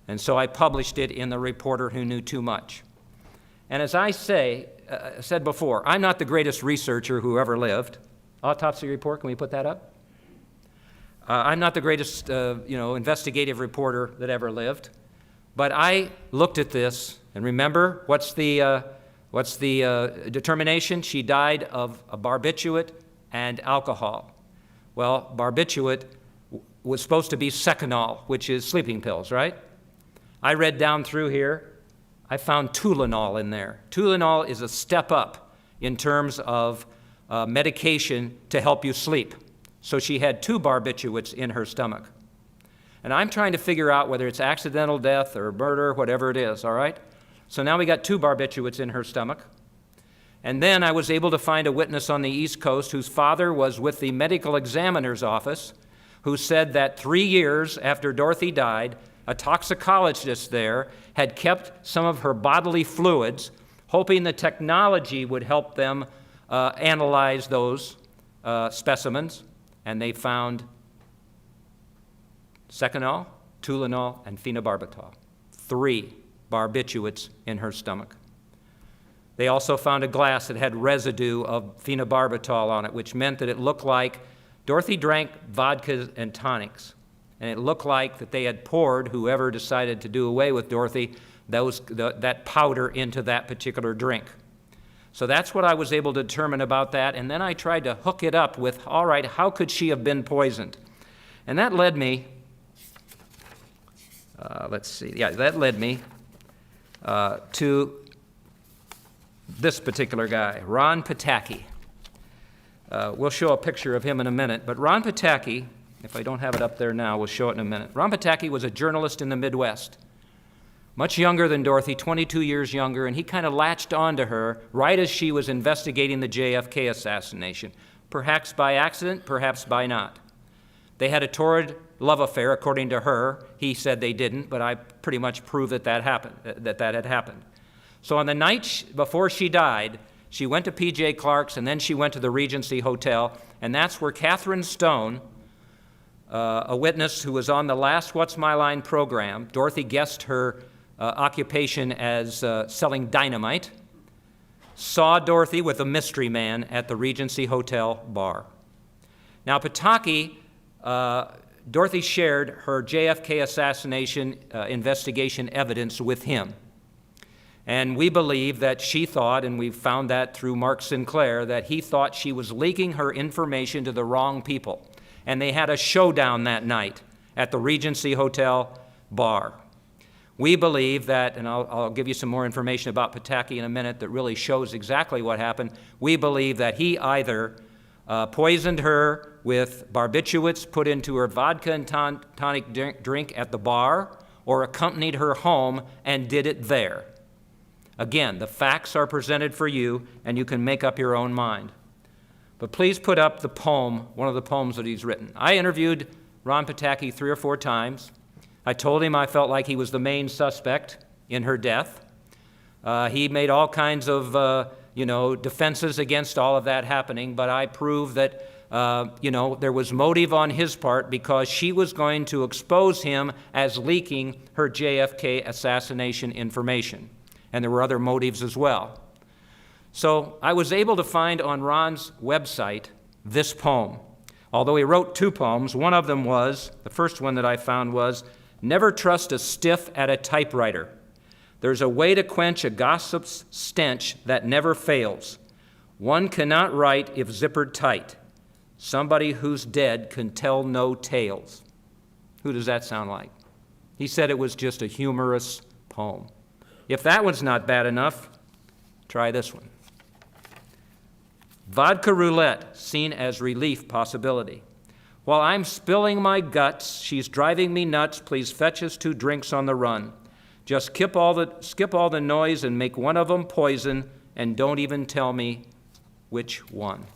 And so I published it in The Reporter Who Knew Too Much. And as I said before, I'm not the greatest researcher who ever lived. Autopsy report, can we put that up? I'm not the greatest investigative reporter that ever lived. But I looked at this, and remember, what's the determination? She died of a barbiturate and alcohol. Well, barbiturate was supposed to be Seconal, which is sleeping pills, right? I read down through here. I found Tulinol in there. Tulinol is a step up in terms of medication to help you sleep. So she had 2 barbiturates in her stomach. And I'm trying to figure out whether it's accidental death or murder, whatever it is, all right? So now we got 2 barbiturates in her stomach. And then I was able to find a witness on the East Coast whose father was with the medical examiner's office, who said that 3 years after Dorothy died, a toxicologist there had kept some of her bodily fluids, hoping the technology would help them analyzed those specimens, and they found seconal, Tulinol, and phenobarbital, 3 barbiturates in her stomach. They also found a glass that had residue of phenobarbital on it, which meant that it looked like Dorothy drank vodka and tonics, and it looked like that they had poured, whoever decided to do away with Dorothy, that powder into that particular drink. So that's what I was able to determine about that, and then I tried to hook it up with, all right, how could she have been poisoned? And that led me, to this particular guy, Ron Pataki. We'll show a picture of him in a minute, but Ron Pataki, if I don't have it up there now, we'll show it in a minute. Ron Pataki was a journalist in the Midwest, much younger than Dorothy, 22 years younger, and he kind of latched onto her right as she was investigating the JFK assassination, perhaps by accident, perhaps by not. They had a torrid love affair, according to her. He said they didn't, but I pretty much proved that that had happened. So on the night before she died, she went to P.J. Clark's, and then she went to the Regency Hotel, and that's where Catherine Stone, a witness who was on the last What's My Line program, Dorothy guessed her occupation as selling dynamite, saw Dorothy with a mystery man at the Regency Hotel bar. Now, Pataki, Dorothy shared her JFK assassination investigation evidence with him. And we believe that she thought, and we found that through Mark Sinclair, that he thought she was leaking her information to the wrong people. And they had a showdown that night at the Regency Hotel bar. We believe that, and I'll give you some more information about Pataki in a minute that really shows exactly what happened. We believe that he either poisoned her with barbiturates put into her vodka and tonic drink at the bar, or accompanied her home and did it there. Again, the facts are presented for you, and you can make up your own mind. But please put up the poem, one of the poems that he's written. I interviewed Ron Pataki 3 or 4 times. I told him I felt like he was the main suspect in her death. He made all kinds of, defenses against all of that happening, but I proved that, there was motive on his part because she was going to expose him as leaking her JFK assassination information. And there were other motives as well. So I was able to find on Ron's website this poem. Although he wrote 2 poems, one of them was, the first one that I found was, "Never trust a stiff at a typewriter. There's a way to quench a gossip's stench that never fails. One cannot write if zippered tight. Somebody who's dead can tell no tales." Who does that sound like? He said it was just a humorous poem. If that one's not bad enough, try this one. Vodka roulette, seen as relief possibility. While I'm spilling my guts, she's driving me nuts. Please fetch us 2 drinks on the run. Just skip all the noise and make one of them poison, and don't even tell me which one.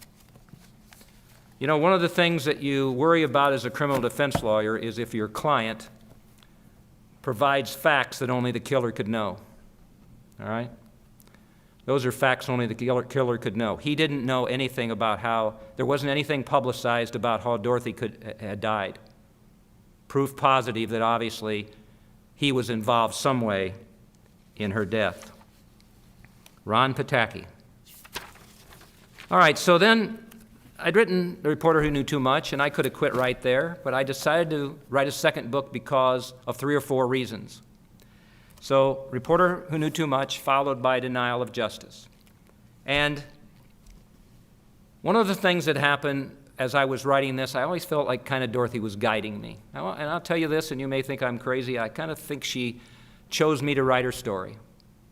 You know, one of the things that you worry about as a criminal defense lawyer is if your client provides facts that only the killer could know. All right? Those are facts only the killer could know. He didn't know anything about there wasn't anything publicized about how Dorothy had died. Proof positive that obviously he was involved some way in her death. Ron Pataki. All right, so then I'd written The Reporter Who Knew Too Much, and I could have quit right there, but I decided to write a second book because of 3 or 4 reasons. So, Reporter Who Knew Too Much, followed by Denial of Justice. And one of the things that happened as I was writing this, I always felt like kind of Dorothy was guiding me. And I'll tell you this, and you may think I'm crazy, I kind of think she chose me to write her story.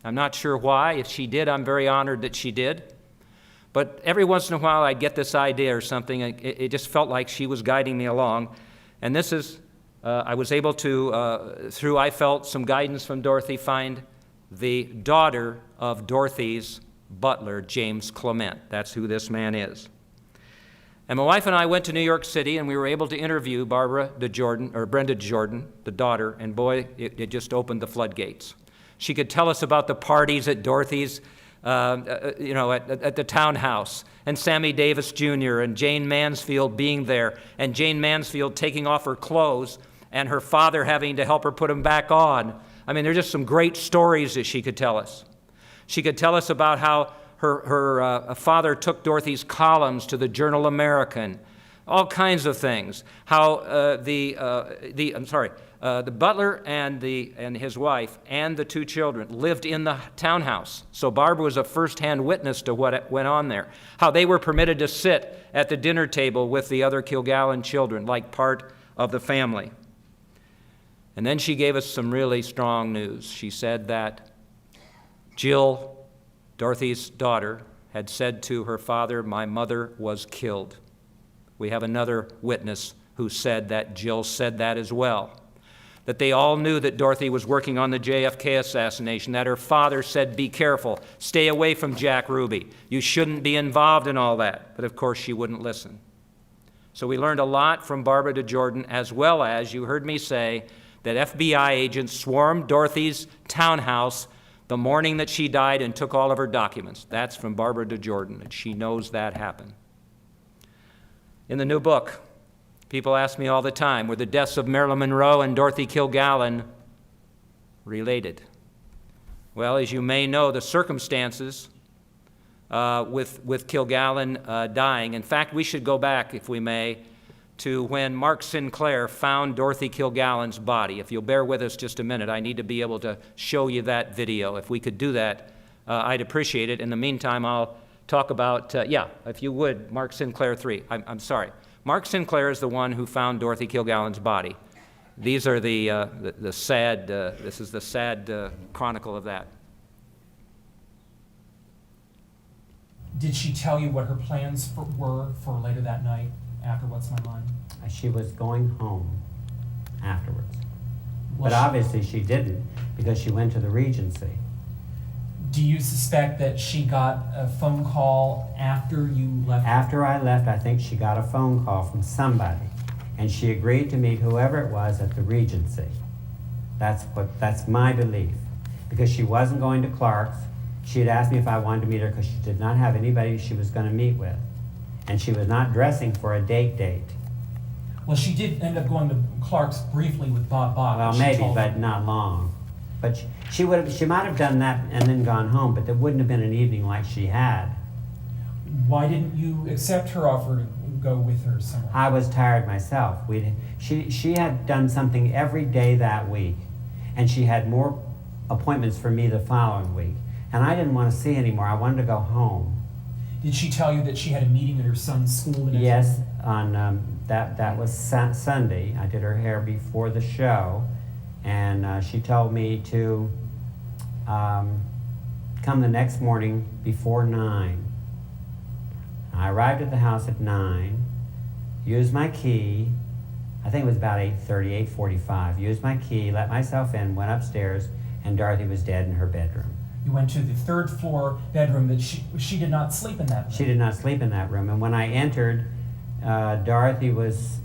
I'm not sure why. If she did, I'm very honored that she did. But every once in a while, I'd get this idea or something. It just felt like she was guiding me along. And this is I was able to, through I felt some guidance from Dorothy, find the daughter of Dorothy's butler, James Clement. That's who this man is. And my wife and I went to New York City, and we were able to interview Brenda DeJordan, the daughter, and boy, it just opened the floodgates. She could tell us about the parties at Dorothy's at the townhouse, and Sammy Davis Jr. and Jane Mansfield being there, and Jane Mansfield taking off her clothes and her father having to help her put them back on. I mean, there's just some great stories that she could tell us. She could tell us about how her father took Dorothy's columns to the Journal American, all kinds of things. How the butler and his wife and the two children lived in the townhouse. So Barbara was a first-hand witness to what went on there. How they were permitted to sit at the dinner table with the other Kilgallen children, like part of the family. And then she gave us some really strong news. She said that Jill, Dorothy's daughter, had said to her father, "My mother was killed." We have another witness who said that Jill said that as well. That they all knew that Dorothy was working on the JFK assassination, that her father said, "Be careful, stay away from Jack Ruby. You shouldn't be involved in all that." But of course she wouldn't listen. So we learned a lot from Barbara DeJordan, as well as, you heard me say, that FBI agents swarmed Dorothy's townhouse the morning that she died and took all of her documents. That's from Barbara DeJordan, and she knows that happened. In the new book, people ask me all the time, were the deaths of Marilyn Monroe and Dorothy Kilgallen related? Well, as you may know, the circumstances with Kilgallen dying. In fact, we should go back, if we may, to when Mark Sinclair found Dorothy Kilgallen's body. If you'll bear with us just a minute, I need to be able to show you that video. If we could do that, I'd appreciate it. In the meantime, I'll talk about, if you would, Mark Sinclair 3. I'm sorry. Mark Sinclair is the one who found Dorothy Kilgallen's body. These are the sad, this is the sad chronicle of that. Did she tell you what her plans were for later that night after What's My Line? She was going home afterwards. Well, But obviously she didn't, because she went to the Regency. Do you suspect that she got a phone call after you left? After I left, I think she got a phone call from somebody, and she agreed to meet whoever it was at the Regency. That's my belief, because she wasn't going to Clark's. She had asked me if I wanted to meet her because she did not have anybody she was going to meet with, and she was not dressing for a date. Well, she did end up going to Clark's briefly with Bob Bach. Well, she maybe, told but him. not long. But she might have done that and then gone home, but there wouldn't have been an evening like she had. Why didn't you accept her offer to go with her somewhere? I was tired myself. She had done something every day that week, and she had more appointments for me the following week. And I didn't want to see anymore. I wanted to go home. Did she tell you that she had a meeting at her son's school? Yes, on that was Sunday. I did her hair before the show, and she told me to come the next morning before 9. I arrived at the house at 9, used my key. I think it was about 8:30, 8:45. Used my key, let myself in, went upstairs, and Dorothy was dead in her bedroom. You went to the third floor bedroom that she did not sleep in that room. She did not sleep in that room. And when I entered, Dorothy was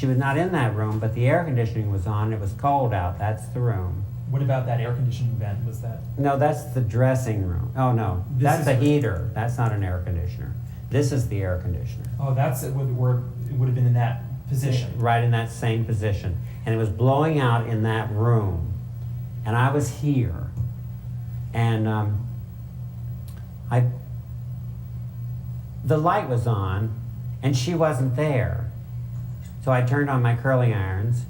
not in that room, but the air conditioning was on. It was cold out. That's the room. What about that air conditioning vent? Was that? No, that's the dressing room. Oh, no. That's a heater. That's not an air conditioner. This is the air conditioner. Oh, that's it, where it would have been in that position. Right in that same position. And it was blowing out in that room. And I was here. And the light was on, and she wasn't there. So I turned on my curling irons,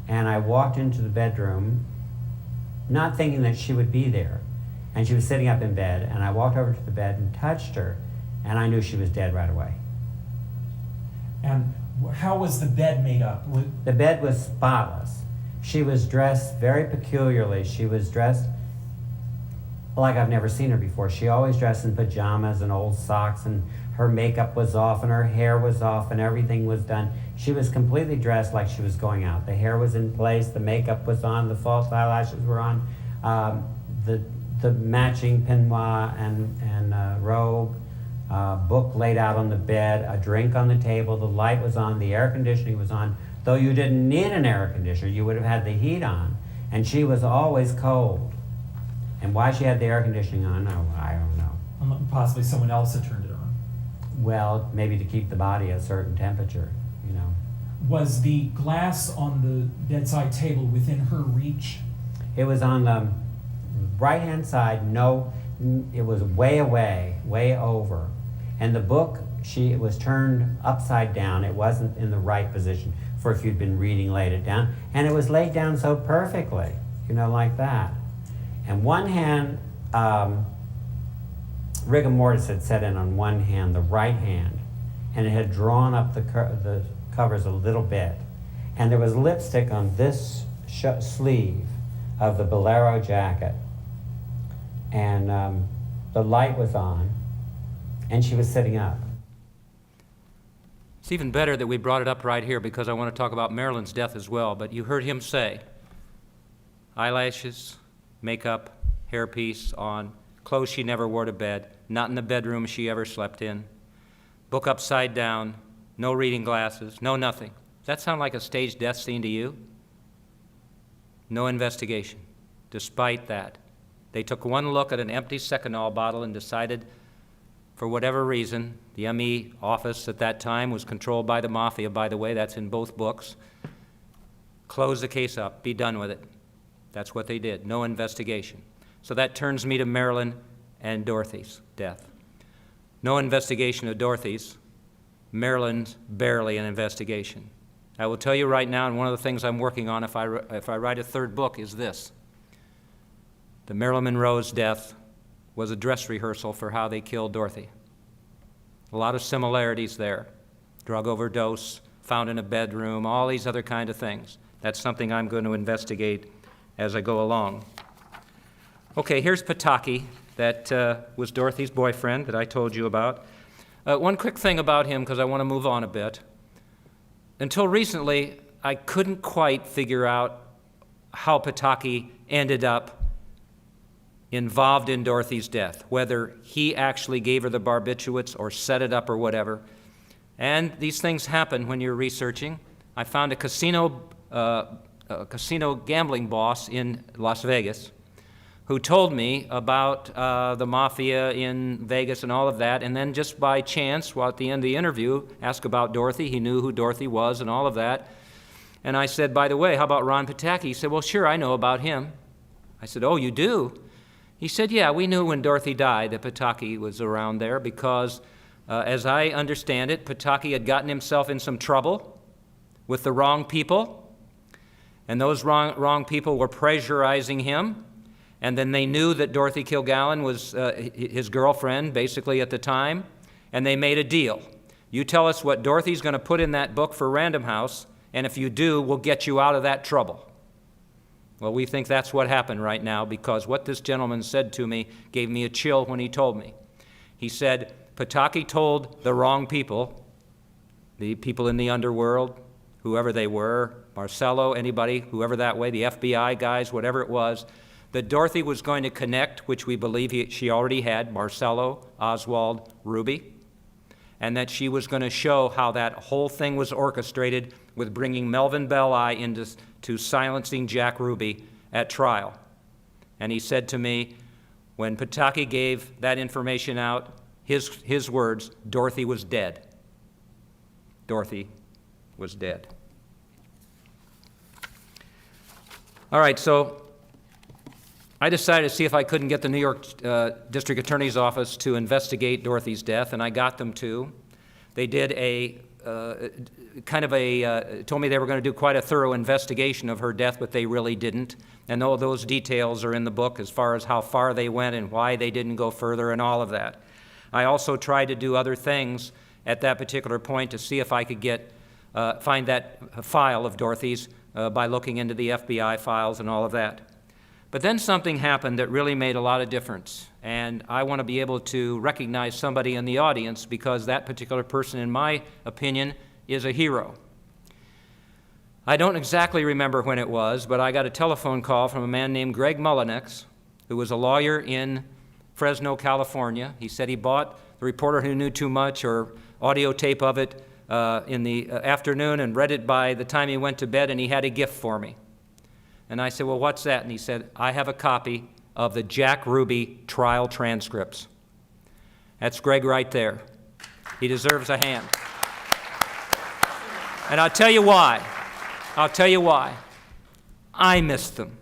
and I walked into the bedroom, not thinking that she would be there. And she was sitting up in bed, and I walked over to the bed and touched her, and I knew she was dead right away. And how was the bed made up? The bed was spotless. She was dressed very peculiarly. She was dressed like I've never seen her before. She always dressed in pajamas and old socks, and her makeup was off, and her hair was off, and everything was done. She was completely dressed like she was going out. The hair was in place, the makeup was on, the false eyelashes were on, the matching peignoir and robe, book laid out on the bed, a drink on the table, the light was on, the air conditioning was on. Though you didn't need an air conditioner, you would have had the heat on, and she was always cold. And why she had the air conditioning on, I don't know. Possibly someone else had turned it on. Well, maybe to keep the body at a certain temperature, you know. Was the glass on the bedside table within her reach? It was on the right-hand side. No, it was way away, way over. And the book, it was turned upside down. It wasn't in the right position for if you'd been reading, laid it down. And it was laid down so perfectly, you know, like that. And one hand, rigor mortis had set in on one hand, the right hand, and it had drawn up the covers a little bit. And there was lipstick on this sleeve of the bolero jacket. And the light was on, and she was sitting up. It's even better that we brought it up right here because I want to talk about Marilyn's death as well. But you heard him say, eyelashes, makeup, hairpiece on, clothes she never wore to bed, not in the bedroom she ever slept in, book upside down, no reading glasses, no nothing. Does that sound like a staged death scene to you? No investigation. Despite that, they took one look at an empty Seconal bottle and decided, for whatever reason, the ME office at that time was controlled by the mafia, by the way, that's in both books. Close the case up, be done with it. That's what they did, no investigation. So that turns me to Marilyn and Dorothy's death. No investigation of Dorothy's. Marilyn's barely an investigation. I will tell you right now, and one of the things I'm working on if I write a third book is this. The Marilyn Monroe's death was a dress rehearsal for how they killed Dorothy. A lot of similarities there. Drug overdose, found in a bedroom, all these other kind of things. That's something I'm going to investigate as I go along. Okay, here's Pataki, that was Dorothy's boyfriend that I told you about. One quick thing about him, because I want to move on a bit. Until recently, I couldn't quite figure out how Pataki ended up involved in Dorothy's death, whether he actually gave her the barbiturates or set it up or whatever. And these things happen when you're researching. I found a casino gambling boss in Las Vegas who told me about the mafia in Vegas and all of that, and then just by chance, while at the end of the interview, asked about Dorothy. He knew who Dorothy was and all of that. And I said, by the way, how about Ron Pataki? He said, well, sure, I know about him. I said, oh, you do? He said, yeah, we knew when Dorothy died that Pataki was around there because, as I understand it, Pataki had gotten himself in some trouble with the wrong people, and those wrong people were pressurizing him. And then they knew that Dorothy Kilgallen was his girlfriend, basically, at the time, and they made a deal. You tell us what Dorothy's going to put in that book for Random House, and if you do, we'll get you out of that trouble. Well, we think that's what happened right now, because what this gentleman said to me gave me a chill when he told me. He said, Pataki told the wrong people, the people in the underworld, whoever they were, Marcello, anybody, whoever that way, the FBI guys, whatever it was, that Dorothy was going to connect, which we believe she already had, Marcello, Oswald, Ruby, and that she was going to show how that whole thing was orchestrated with bringing Melvin Belli into silencing Jack Ruby at trial. And he said to me, when Pataki gave that information out, his words, Dorothy was dead. Dorothy was dead. All right, so I decided to see if I couldn't get the New York District Attorney's Office to investigate Dorothy's death, and I got them to. They did told me they were going to do quite a thorough investigation of her death, but they really didn't. And all those details are in the book as far as how far they went and why they didn't go further and all of that. I also tried to do other things at that particular point to see if I could find that file of Dorothy's by looking into the FBI files and all of that. But then something happened that really made a lot of difference, and I want to be able to recognize somebody in the audience because that particular person, in my opinion, is a hero. I don't exactly remember when it was, but I got a telephone call from a man named Greg Mullinex, who was a lawyer in Fresno, California. He said he bought The Reporter Who Knew Too Much or audio tape of it in the afternoon and read it by the time he went to bed, and he had a gift for me. And I said, well, what's that? And he said, I have a copy of the Jack Ruby trial transcripts. That's Greg right there. He deserves a hand. And I'll tell you why. I'll tell you why. I missed them.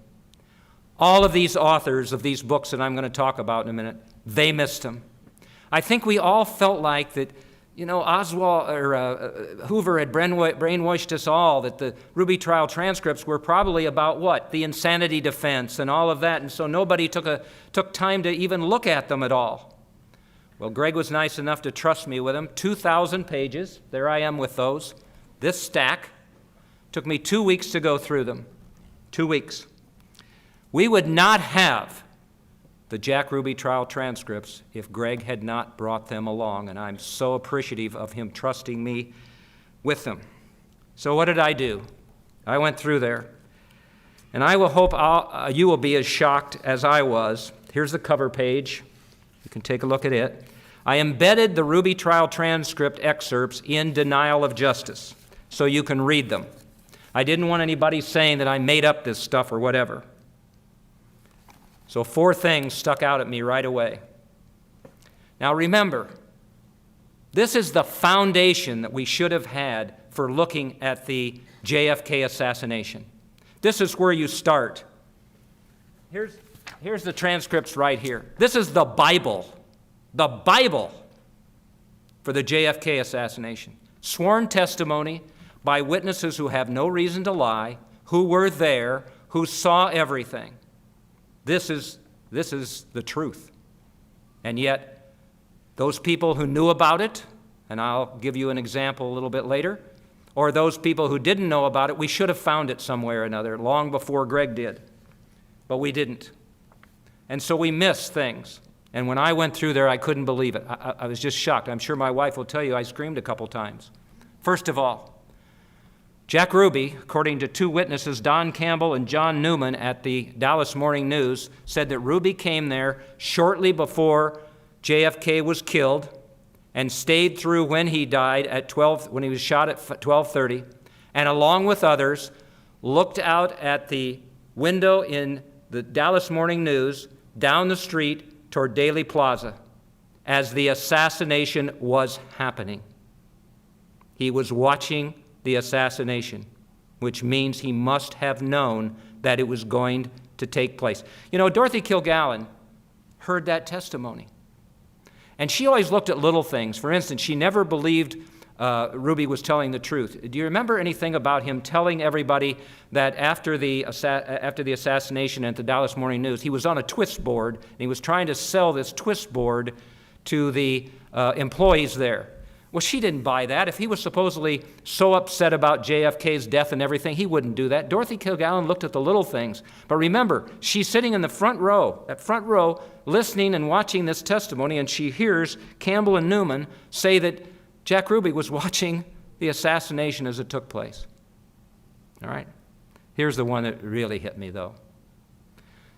All of these authors of these books that I'm going to talk about in a minute, they missed them. I think we all felt like that, Oswald or Hoover had brainwashed us all, that the Ruby trial transcripts were probably about what? The insanity defense and all of that, and so nobody took time to even look at them at all. Well, Greg was nice enough to trust me with them. 2,000 pages. There I am with those. This stack. Took me 2 weeks to go through them. 2 weeks. We would not have the Jack Ruby trial transcripts if Greg had not brought them along, and I'm so appreciative of him trusting me with them. So what did I do? I went through there, and I will hope you will be as shocked as I was. Here's the cover page. You can take a look at it. I embedded the Ruby trial transcript excerpts in Denial of Justice so you can read them. I didn't want anybody saying that I made up this stuff or whatever. So 4 things stuck out at me right away. Now remember, this is the foundation that we should have had for looking at the JFK assassination. This is where you start. Here's the transcripts right here. This is the Bible for the JFK assassination. Sworn testimony by witnesses who have no reason to lie, who were there, who saw everything. This is the truth. And yet, those people who knew about it, and I'll give you an example a little bit later, or those people who didn't know about it, we should have found it somewhere or another long before Greg did. But we didn't. And so we missed things. And when I went through there, I couldn't believe it. I was just shocked. I'm sure my wife will tell you I screamed a couple times. First of all, Jack Ruby, according to 2 witnesses, Don Campbell and John Newman at the Dallas Morning News, said that Ruby came there shortly before JFK was killed and stayed through when he died when he was shot at 12:30, and along with others, looked out at the window in the Dallas Morning News down the street toward Daley Plaza as the assassination was happening. He was watching the assassination, which means he must have known that it was going to take place. Dorothy Kilgallen heard that testimony. And she always looked at little things. For instance, she never believed Ruby was telling the truth. Do you remember anything about him telling everybody that after the assassination at the Dallas Morning News, he was on a twist board, and he was trying to sell this twist board to the employees there? Well, she didn't buy that. If he was supposedly so upset about JFK's death and everything, he wouldn't do that. Dorothy Kilgallen looked at the little things. But remember, she's sitting in the front row, listening and watching this testimony, and she hears Campbell and Newman say that Jack Ruby was watching the assassination as it took place. All right? Here's the one that really hit me, though.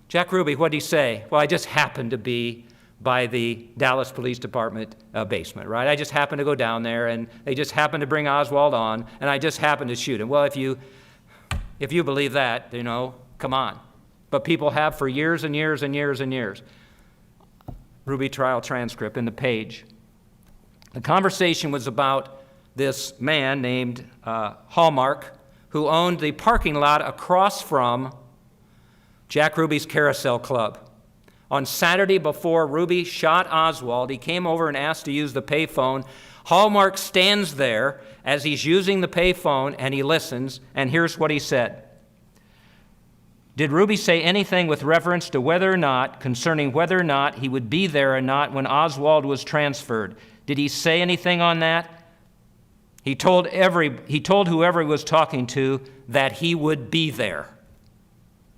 Jack Ruby, what did he say? Well, I just happened to be by the Dallas Police Department basement, right? I just happened to go down there, and they just happened to bring Oswald on, and I just happened to shoot him. Well, if you believe that, come on. But people have for years and years and years and years. Ruby trial transcript in the page. The conversation was about this man named Hallmark, who owned the parking lot across from Jack Ruby's Carousel Club. On Saturday before Ruby shot Oswald, he came over and asked to use the payphone. Hallmark stands there as he's using the payphone, and he listens, and here's what he said. Did Ruby say anything with reference to concerning whether or not he would be there or not when Oswald was transferred? Did he say anything on that? He told whoever he was talking to that he would be there.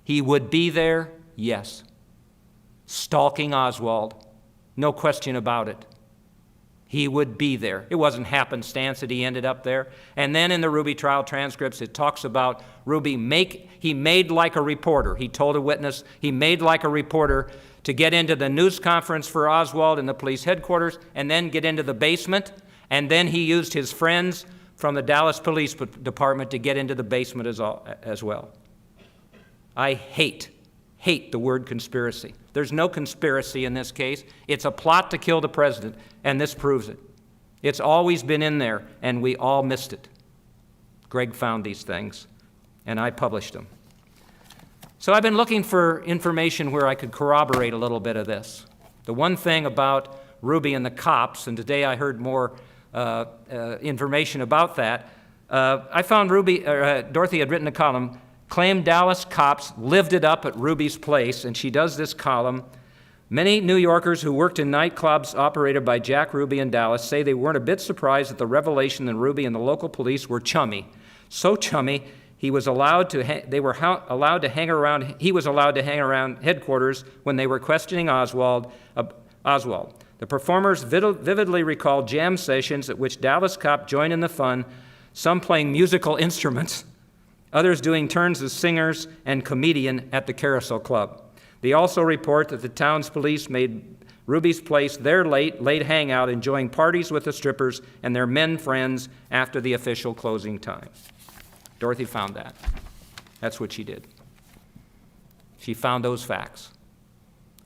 He would be there, yes. Stalking Oswald, no question about it. He would be there. It wasn't happenstance that he ended up there. And then in the Ruby trial transcripts, it talks about Ruby he made like a reporter. He told a witness he made like a reporter to get into the news conference for Oswald in the police headquarters and then get into the basement. And then he used his friends from the Dallas Police Department to get into the basement as well. I hate hate the word conspiracy. There's no conspiracy in this case. It's a plot to kill the president, and this proves it. It's always been in there, and we all missed it. Greg found these things, and I published them. So I've been looking for information where I could corroborate a little bit of this. The one thing about Ruby and the cops, and today I heard more information about that, I found Dorothy had written a column, claimed Dallas cops lived it up at Ruby's place, and she does this column. Many New Yorkers who worked in nightclubs operated by Jack Ruby in Dallas say they weren't a bit surprised at the revelation that Ruby and the local police were chummy. So chummy, he was allowed to hang around headquarters when they were questioning Oswald. The performers vividly recalled jam sessions at which Dallas cops joined in the fun, some playing musical instruments, others doing turns as singers and comedian at the Carousel Club. They also report that the town's police made Ruby's place their late hangout, enjoying parties with the strippers and their men friends after the official closing time. Dorothy found that. That's what she did. She found those facts.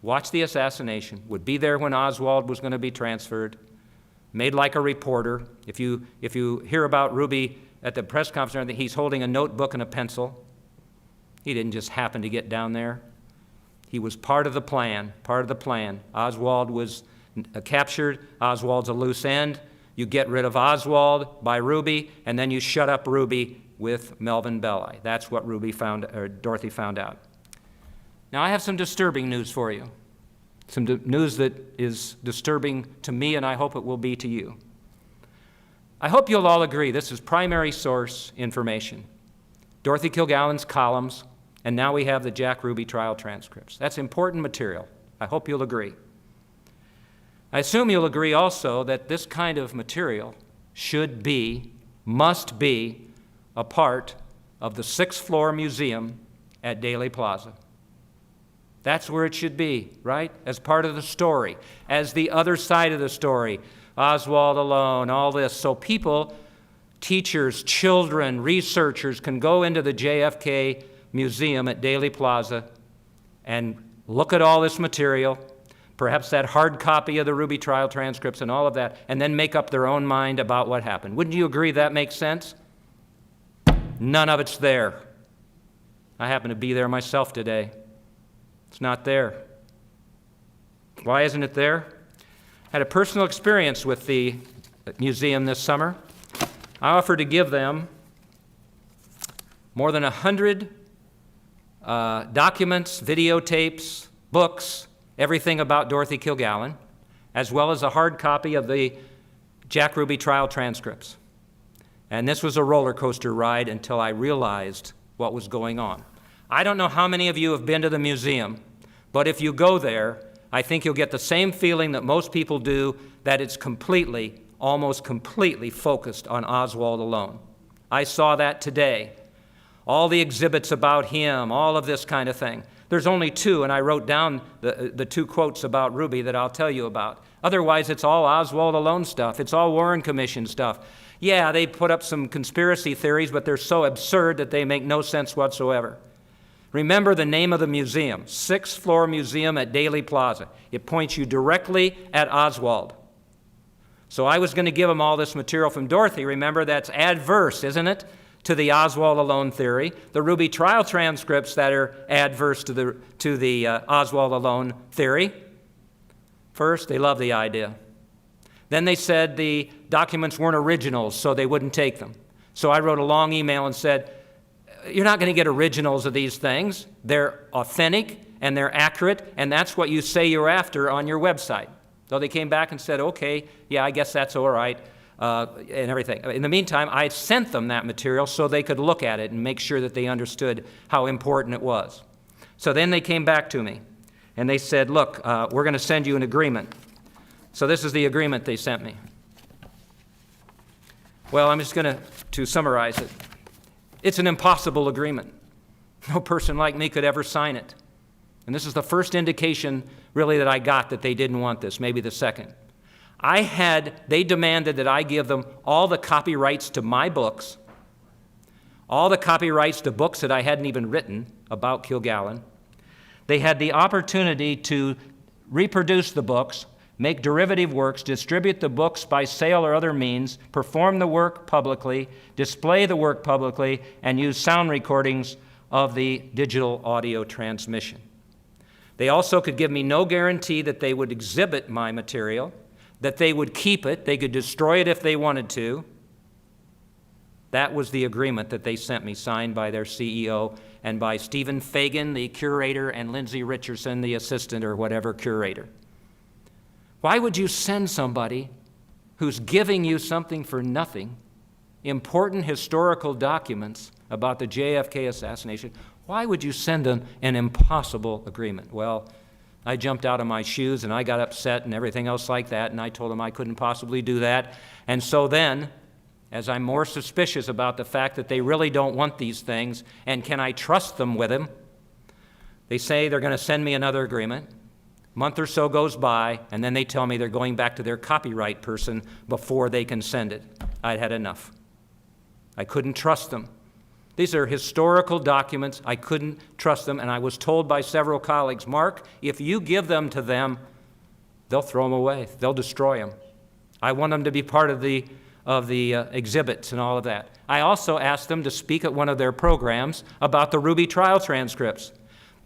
Watched the assassination, would be there when Oswald was going to be transferred, made like a reporter. If you hear about Ruby at the press conference or anything, he's holding a notebook and a pencil. He didn't just happen to get down there. He was part of the plan, Oswald was captured. Oswald's a loose end. You get rid of Oswald by Ruby, and then you shut up Ruby with Melvin Belli. That's what Dorothy found out. Now, I have some disturbing news for you. Some news that is disturbing to me, and I hope it will be to you. I hope you'll all agree this is primary source information. Dorothy Kilgallen's columns, and now we have the Jack Ruby trial transcripts. That's important material. I hope you'll agree. I assume you'll agree also that this kind of material must be a part of the 6th floor museum at Daley Plaza. That's where it should be, right? As part of the story, as the other side of the story. Oswald alone, all this. So people, teachers, children, researchers can go into the JFK Museum at Daley Plaza and look at all this material, perhaps that hard copy of the Ruby trial transcripts and all of that, and then make up their own mind about what happened. Wouldn't you agree that makes sense? None of it's there. I happen to be there myself today. It's not there. Why isn't it there? I had a personal experience with the museum this summer. I offered to give them more than 100 documents, videotapes, books, everything about Dorothy Kilgallen, as well as a hard copy of the Jack Ruby trial transcripts. And this was a roller coaster ride until I realized what was going on. I don't know how many of you have been to the museum, but if you go there, I think you'll get the same feeling that most people do, that it's almost completely focused on Oswald alone. I saw that today. All the exhibits about him, all of this kind of thing. There's only 2, and I wrote down the 2 quotes about Ruby that I'll tell you about. Otherwise, it's all Oswald alone stuff. It's all Warren Commission stuff. Yeah, they put up some conspiracy theories, but they're so absurd that they make no sense whatsoever. Remember the name of the museum, 6th floor museum at Daley Plaza. It points you directly at Oswald. So I was going to give them all this material from Dorothy. Remember, that's adverse, isn't it, to the Oswald alone theory. The Ruby trial transcripts that are adverse to the Oswald alone theory. First, they love the idea. Then they said the documents weren't originals, so they wouldn't take them. So I wrote a long email and said, you're not going to get originals of these things. They're authentic and they're accurate, and that's what you say you're after on your website. So they came back and said, okay, yeah, I guess that's all right, and everything. In the meantime, I sent them that material so they could look at it and make sure that they understood how important it was. So then they came back to me, and they said, look, we're going to send you an agreement. So this is the agreement they sent me. Well, I'm just going to summarize it. It's an impossible agreement. No person like me could ever sign it. And this is the first indication, really, that I got that they didn't want this, maybe the second. They demanded that I give them all the copyrights to my books, all the copyrights to books that I hadn't even written about Kilgallen. They had the opportunity to reproduce the books, make derivative works, distribute the books by sale or other means, perform the work publicly, display the work publicly, and use sound recordings of the digital audio transmission. They also could give me no guarantee that they would exhibit my material, that they would keep it, they could destroy it if they wanted to. That was the agreement that they sent me, signed by their CEO and by Stephen Fagan, the curator, and Lindsay Richardson, the assistant or whatever curator. Why would you send somebody who's giving you something for nothing, important historical documents about the JFK assassination? Why would you send them an impossible agreement? Well, I jumped out of my shoes and I got upset and everything else like that, and I told them I couldn't possibly do that. And so then, as I'm more suspicious about the fact that they really don't want these things, and can I trust them with them, they say they're going to send me another agreement. A month or so goes by, and then they tell me they're going back to their copyright person before they can send it. I'd had enough. I couldn't trust them. These are historical documents. I couldn't trust them, and I was told by several colleagues, Mark, if you give them to them, they'll throw them away. They'll destroy them. I want them to be part of the exhibits and all of that. I also asked them to speak at one of their programs about the Ruby trial transcripts,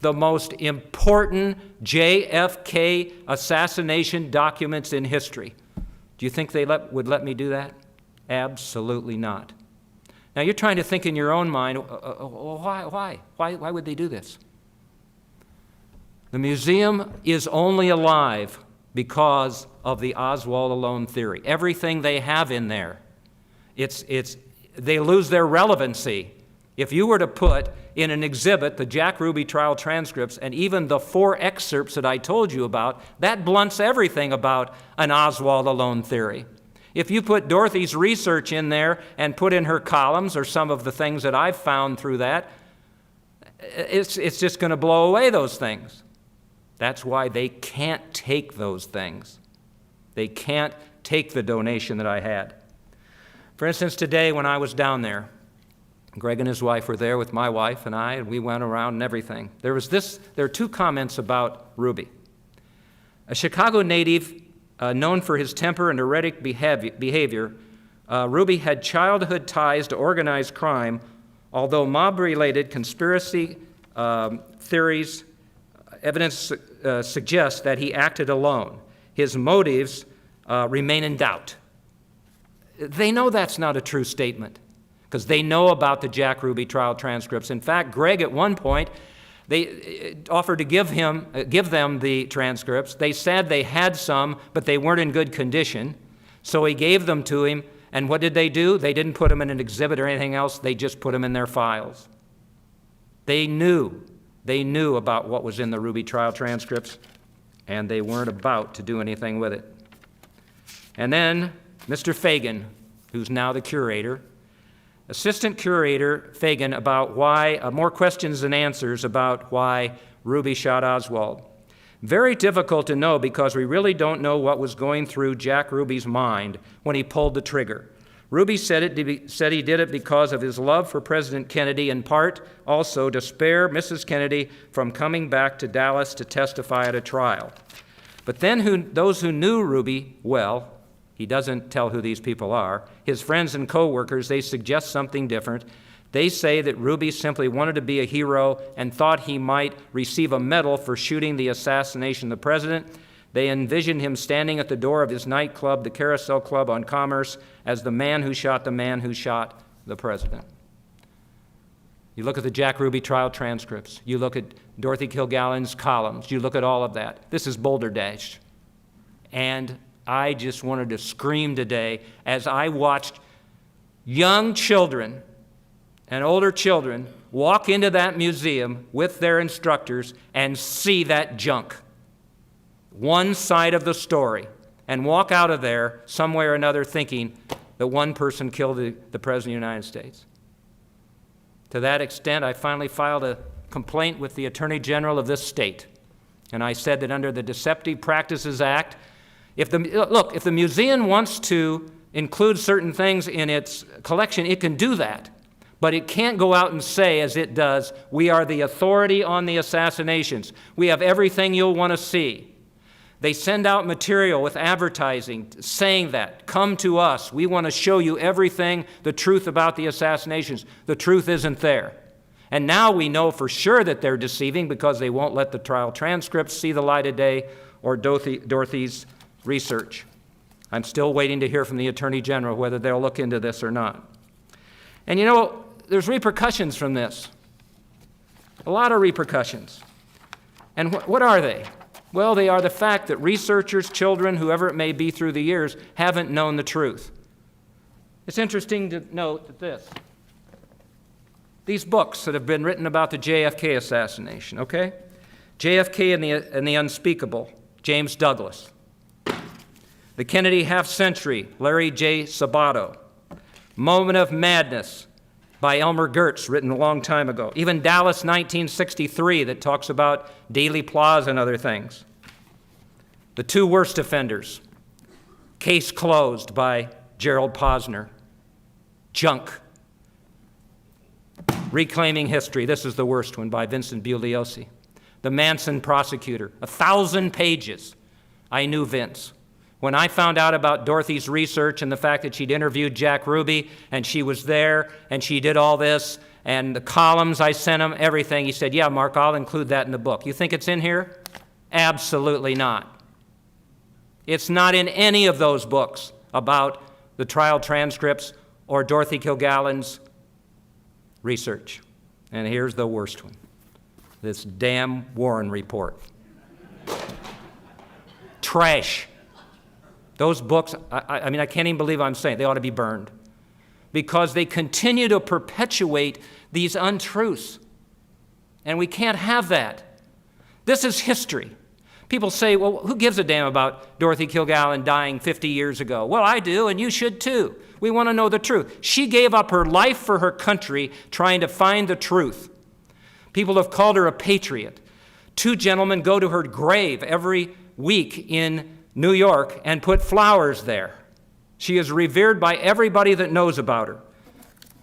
the most important JFK assassination documents in history. Do you think they would let me do that? Absolutely not. Now you're trying to think in your own mind, why would they do this? The museum is only alive because of the Oswald alone theory. Everything they have in there, they lose their relevancy. If you were to put in an exhibit the Jack Ruby trial transcripts and even the 4 excerpts that I told you about, that blunts everything about an Oswald alone theory. If you put Dorothy's research in there and put in her columns or some of the things that I've found through that, it's just going to blow away those things. That's why they can't take those things. They can't take the donation that I had. For instance, today when I was down there, Greg and his wife were there with my wife and I, and we went around and everything. There are 2 comments about Ruby. A Chicago native known for his temper and erratic behavior, Ruby had childhood ties to organized crime, although mob-related conspiracy theories, evidence suggests that he acted alone. His motives remain in doubt. They know that's not a true statement because they know about the Jack Ruby trial transcripts. In fact, Greg at one point, they offered to give them the transcripts. They said they had some, but they weren't in good condition. So he gave them to him, and what did they do? They didn't put them in an exhibit or anything else. They just put them in their files. They knew about what was in the Ruby trial transcripts, and they weren't about to do anything with it. And then Mr. Fagan, who's now the curator, Assistant Curator Fagan about why, more questions than answers about why Ruby shot Oswald. Very difficult to know because we really don't know what was going through Jack Ruby's mind when he pulled the trigger. Ruby said he did it because of his love for President Kennedy, in part also to spare Mrs. Kennedy from coming back to Dallas to testify at a trial. But then those who knew Ruby well, he doesn't tell who these people are, his friends and co-workers, they suggest something different. They say that Ruby simply wanted to be a hero and thought he might receive a medal for shooting the assassination of the president. They envisioned him standing at the door of his nightclub, the Carousel Club on Commerce, as the man who shot the president. You look at the Jack Ruby trial transcripts. You look at Dorothy Kilgallen's columns. You look at all of that. This is Boulder Dash. And I just wanted to scream today as I watched young children and older children walk into that museum with their instructors and see that junk, one side of the story, and walk out of there some way or another thinking that one person killed the President of the United States. To that extent, I finally filed a complaint with the Attorney General of this state, and I said that under the Deceptive Practices Act, if the museum wants to include certain things in its collection, it can do that. But it can't go out and say, as it does, we are the authority on the assassinations. We have everything you'll want to see. They send out material with advertising saying that. Come to us. We want to show you everything, the truth about the assassinations. The truth isn't there. And now we know for sure that they're deceiving because they won't let the trial transcripts see the light of day or Dorothy's research. I'm still waiting to hear from the Attorney General whether they'll look into this or not. And you know, there's repercussions from this. A lot of repercussions. And what are they? Well, they are the fact that researchers, children, whoever it may be through the years, haven't known the truth. It's interesting to note that these books that have been written about the JFK assassination, okay? JFK and the Unspeakable, James Douglas. The Kennedy Half-Century, Larry J. Sabato. Moment of Madness by Elmer Gertz, written a long time ago. Even Dallas 1963 that talks about Dealey Plaza and other things. The Two Worst Offenders, Case Closed by Gerald Posner. Junk. Reclaiming History, this is the worst one, by Vincent Bugliosi. The Manson Prosecutor, 1,000 pages. I knew Vince. When I found out about Dorothy's research and the fact that she'd interviewed Jack Ruby and she was there and she did all this and the columns I sent him, everything, he said, yeah, Mark, I'll include that in the book. You think it's in here? Absolutely not. It's not in any of those books about the trial transcripts or Dorothy Kilgallen's research. And here's the worst one, this damn Warren report. Trash. Those books, I mean, I can't even believe I'm saying they ought to be burned because they continue to perpetuate these untruths. And we can't have that. This is history. People say, well, who gives a damn about Dorothy Kilgallen dying 50 years ago? Well, I do, and you should too. We want to know the truth. She gave up her life for her country trying to find the truth. People have called her a patriot. Two gentlemen go to her grave every week in New York and put flowers there. She is revered by everybody that knows about her.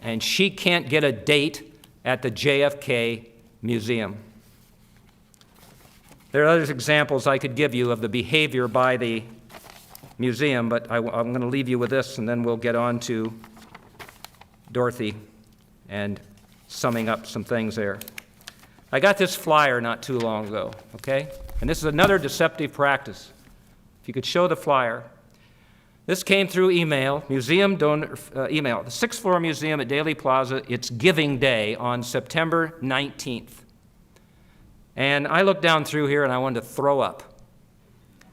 And she can't get a date at the JFK Museum. There are other examples I could give you of the behavior by the museum, but I'm going to leave you with this, and then we'll get on to Dorothy and summing up some things there. I got this flyer not too long ago, okay? And this is another deceptive practice. If you could show the flyer. This came through email, museum donor email. The 6th floor museum at Dealey Plaza, it's Giving Day on September 19th. And I looked down through here and I wanted to throw up.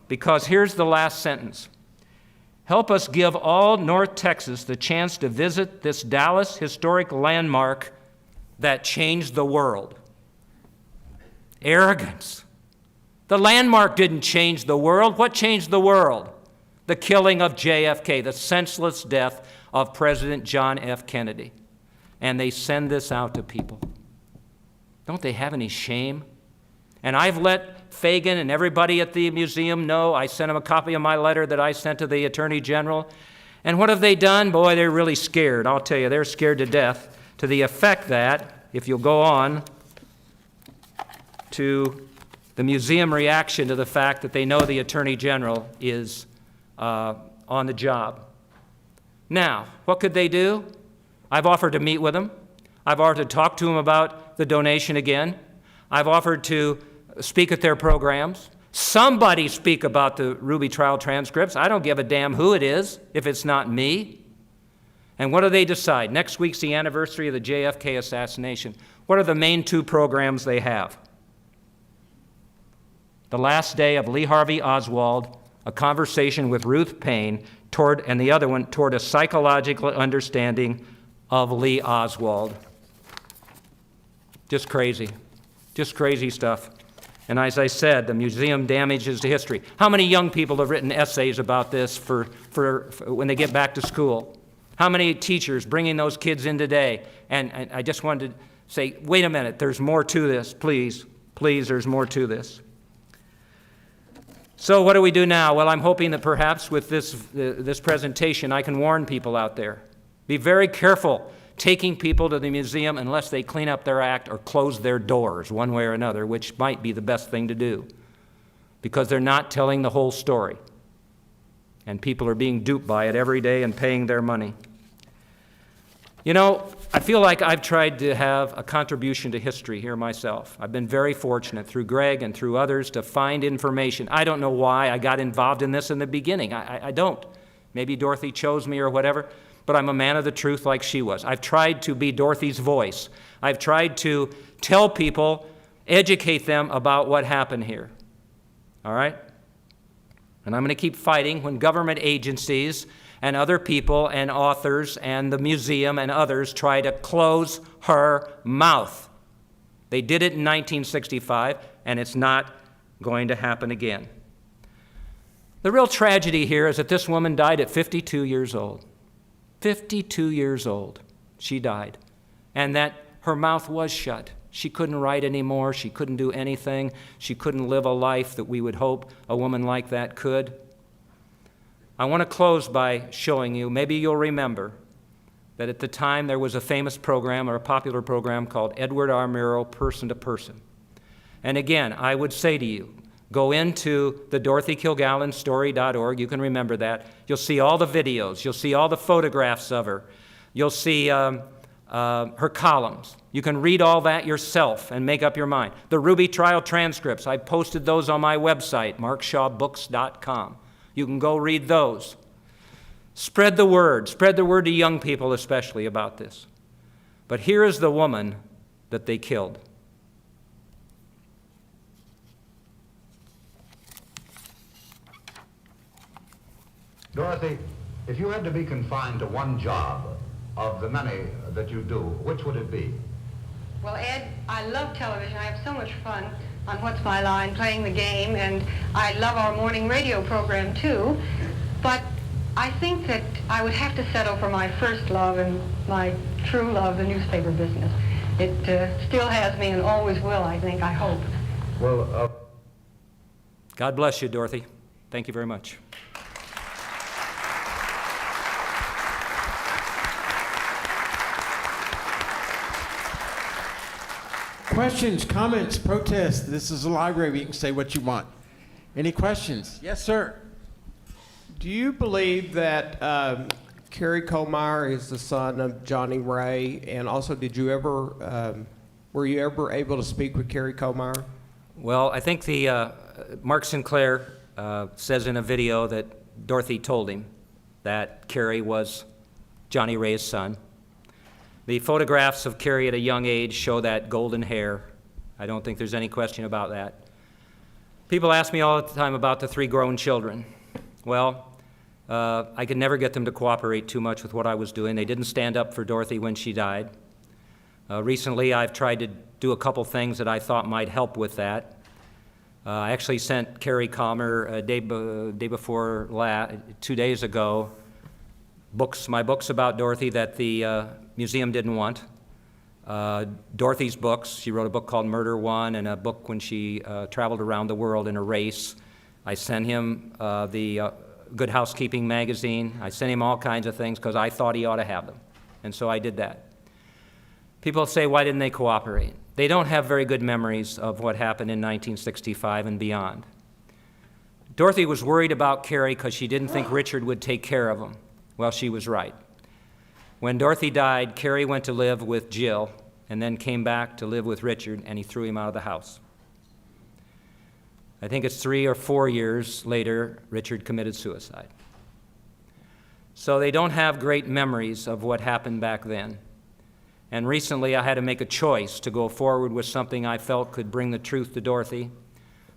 Because here's the last sentence. Help us give all North Texas the chance to visit this Dallas historic landmark that changed the world. Arrogance. The landmark didn't change the world. What changed the world? The killing of JFK, the senseless death of President John F. Kennedy. And they send this out to people. Don't they have any shame? And I've let Fagan and everybody at the museum know. I sent them a copy of my letter that I sent to the Attorney General. And what have they done? Boy, they're really scared. I'll tell you, they're scared to death, to the effect that, if you'll go on to the museum reaction to the fact that they know the Attorney General is on the job. Now, what could they do? I've offered to meet with them. I've offered to talk to them about the donation again. I've offered to speak at their programs. Somebody speak about the Ruby trial transcripts. I don't give a damn who it is if it's not me. And what do they decide? Next week's the anniversary of the JFK assassination. What are the main two programs they have? The last day of Lee Harvey Oswald, a conversation with Ruth Paine, and the other one toward a psychological understanding of Lee Oswald. Just crazy stuff. And as I said, the museum damages to history. How many young people have written essays about this for when they get back to school? How many teachers bringing those kids in today? And I just wanted to say, wait a minute, there's more to this, please. Please, there's more to this. So what do we do now? Well, I'm hoping that perhaps with this presentation I can warn people out there. Be very careful taking people to the museum unless they clean up their act or close their doors one way or another, which might be the best thing to do, because they're not telling the whole story. And people are being duped by it every day and paying their money. You know, I feel like I've tried to have a contribution to history here myself. I've been very fortunate through Greg and through others to find information. I don't know why I got involved in this in the beginning. I don't. Maybe Dorothy chose me or whatever, but I'm a man of the truth like she was. I've tried to be Dorothy's voice. I've tried to tell people, educate them about what happened here. All right? And I'm going to keep fighting when government agencies and other people and authors and the museum and others try to close her mouth. They did it in 1965, and it's not going to happen again. The real tragedy here is that this woman died at 52 years old. 52 years old, she died. And that her mouth was shut. She couldn't write anymore. She couldn't do anything. She couldn't live a life that we would hope a woman like that could. I want to close by showing you, maybe you'll remember, that at the time there was a famous program or a popular program called Edward R. Murrow Person to Person. And again, I would say to you, go into the DorothyKilgallenStory.org. You can remember that. You'll see all the videos. You'll see all the photographs of her. You'll see her columns. You can read all that yourself and make up your mind. The Ruby trial transcripts, I posted those on my website, markshawbooks.com. You can go read those. Spread the word to young people especially about this. But here is the woman that they killed. Dorothy, if you had to be confined to one job of the many that you do, which would it be? Well, Ed, I love television. I have so much fun on What's My Line, playing the game, and I love our morning radio program, too. But I think that I would have to settle for my first love and my true love, the newspaper business. It still has me and always will, I think, I hope. Well, God bless you, Dorothy. Thank you very much. Questions, comments, protests. This is a library where you can say what you want. Any questions? Yes, sir. Do you believe that Kerry Colmeyer is the son of Johnny Ray? And also, did you ever, were you ever able to speak with Kerry Colmeyer? Well, I think the Mark Sinclair says in a video that Dorothy told him that Kerry was Johnny Ray's son. The photographs of Kerry at a young age show that golden hair. I don't think there's any question about that. People ask me all the time about the 3 grown children. Well, I could never get them to cooperate too much with what I was doing. They didn't stand up for Dorothy when she died. Recently, I've tried to do a couple things that I thought might help with that. I actually sent Kerry Calmer day before 2 days ago, my books about Dorothy that the museum didn't want. Dorothy's books. She wrote a book called Murder One and a book when she traveled around the world in a race. I sent him the Good Housekeeping magazine. I sent him all kinds of things because I thought he ought to have them. And so I did that. People say, why didn't they cooperate? They don't have very good memories of what happened in 1965 and beyond. Dorothy was worried about Kerry because she didn't think Richard would take care of him. Well, she was right. When Dorothy died, Kerry went to live with Jill and then came back to live with Richard, and he threw him out of the house. I think it's 3 or 4 years later, Richard committed suicide. So they don't have great memories of what happened back then. And recently I had to make a choice to go forward with something I felt could bring the truth to Dorothy.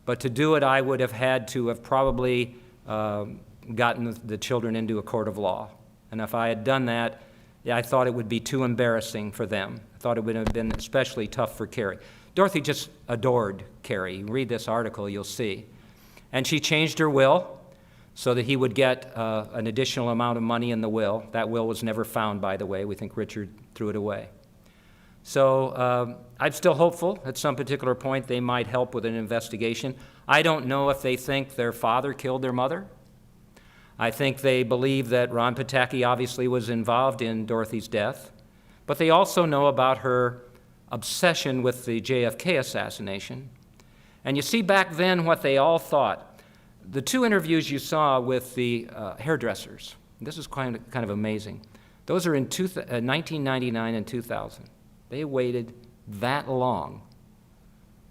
But to do it, I would have had to have probably gotten the children into a court of law. And if I had done that, I thought it would be too embarrassing for them. I thought it would have been especially tough for Kerry. Dorothy just adored Kerry. You read this article, you'll see. And she changed her will so that he would get an additional amount of money in the will. That will was never found, by the way. We think Richard threw it away. So I'm still hopeful at some particular point they might help with an investigation. I don't know if they think their father killed their mother. I think they believe that Ron Pataki obviously was involved in Dorothy's death. But they also know about her obsession with the JFK assassination. And you see back then what they all thought. The two interviews you saw with the hairdressers, this is kind of amazing. Those are in 1999 and 2000. They waited that long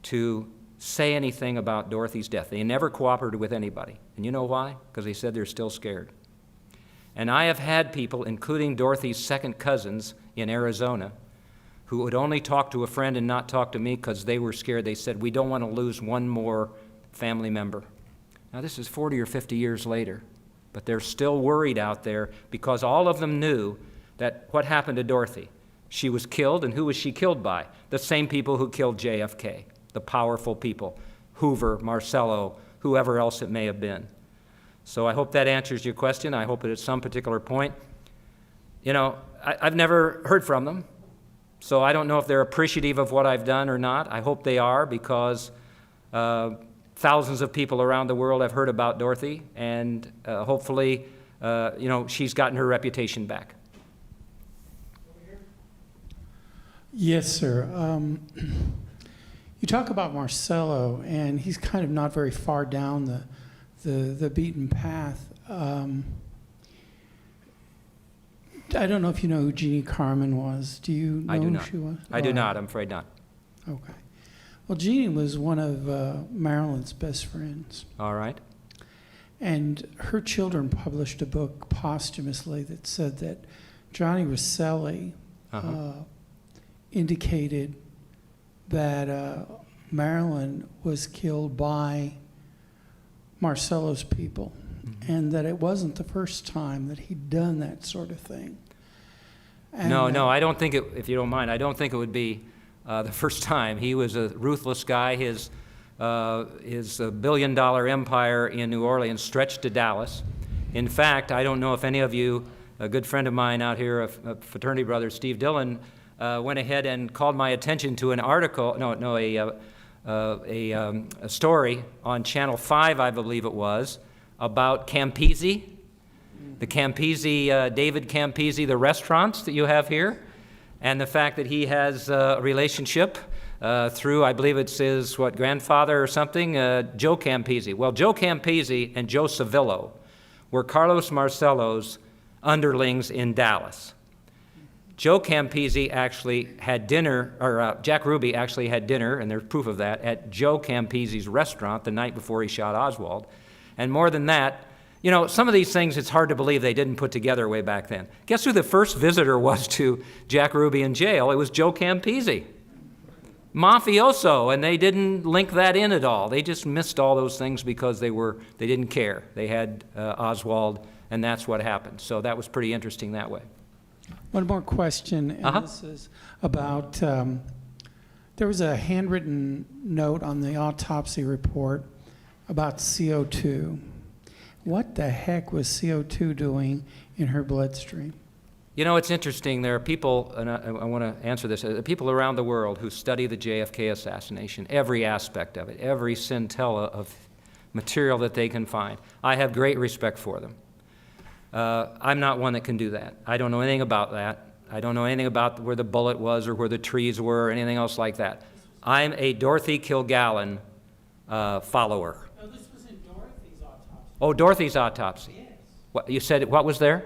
to say anything about Dorothy's death. They never cooperated with anybody. And you know why? Because they said they're still scared. And I have had people, including Dorothy's second cousins in Arizona, who would only talk to a friend and not talk to me because they were scared. They said, we don't want to lose one more family member. Now, this is 40 or 50 years later, but they're still worried out there because all of them knew that what happened to Dorothy. She was killed, and who was she killed by? The same people who killed JFK, the powerful people, Hoover, Marcello, whoever else it may have been. So I hope that answers your question. I hope that at some particular point, you know, I've never heard from them, so I don't know if they're appreciative of what I've done or not. I hope they are, because thousands of people around the world have heard about Dorothy, and hopefully, you know, she's gotten her reputation back. Yes, sir. You talk about Marcello, and he's kind of not very far down the beaten path. I don't know if you know who Jeannie Carmen was. Do you know who she was? I do not. I'm afraid not. Okay. Well, Jeannie was one of Marilyn's best friends. All right. And her children published a book posthumously that said that Johnny Rosselli indicated that Marilyn was killed by Marcello's people, and that it wasn't the first time that he'd done that sort of thing. And No, I don't think it, if you don't mind, I don't think it would be the first time. He was a ruthless guy. His billion-dollar empire in New Orleans stretched to Dallas. In fact, I don't know if any of you, a good friend of mine out here, a fraternity brother, Steve Dillon, went ahead and called my attention to an article, a story on Channel 5, I believe it was, about Campisi, the Campisi, David Campisi, the restaurants that you have here, and the fact that he has a relationship through, I believe it's his, grandfather or something, Joe Campisi. Well, Joe Campisi and Joe Savillo were Carlos Marcello's underlings in Dallas. Joe Campisi actually had dinner, or Jack Ruby actually had dinner, and there's proof of that, at Joe Campisi's restaurant the night before he shot Oswald. And more than that, you know, some of these things it's hard to believe they didn't put together way back then. Guess who the first visitor was to Jack Ruby in jail? It was Joe Campisi. Mafioso, and they didn't link that in at all. They just missed all those things because they didn't care. They had Oswald, and that's what happened. So that was pretty interesting that way. One more question, and this is about, there was a handwritten note on the autopsy report about CO2. What the heck was CO2 doing in her bloodstream? You know, it's interesting. There are people, and I want to answer this, people around the world who study the JFK assassination, every aspect of it, every scintilla of material that they can find. I have great respect for them. I'm not one that can do that. I don't know anything about that. I don't know anything about where the bullet was or where the trees were or anything else like that. I'm a Dorothy Kilgallen follower. No, this was in Dorothy's autopsy. Oh, Dorothy's autopsy. Yes. What, you said what was there?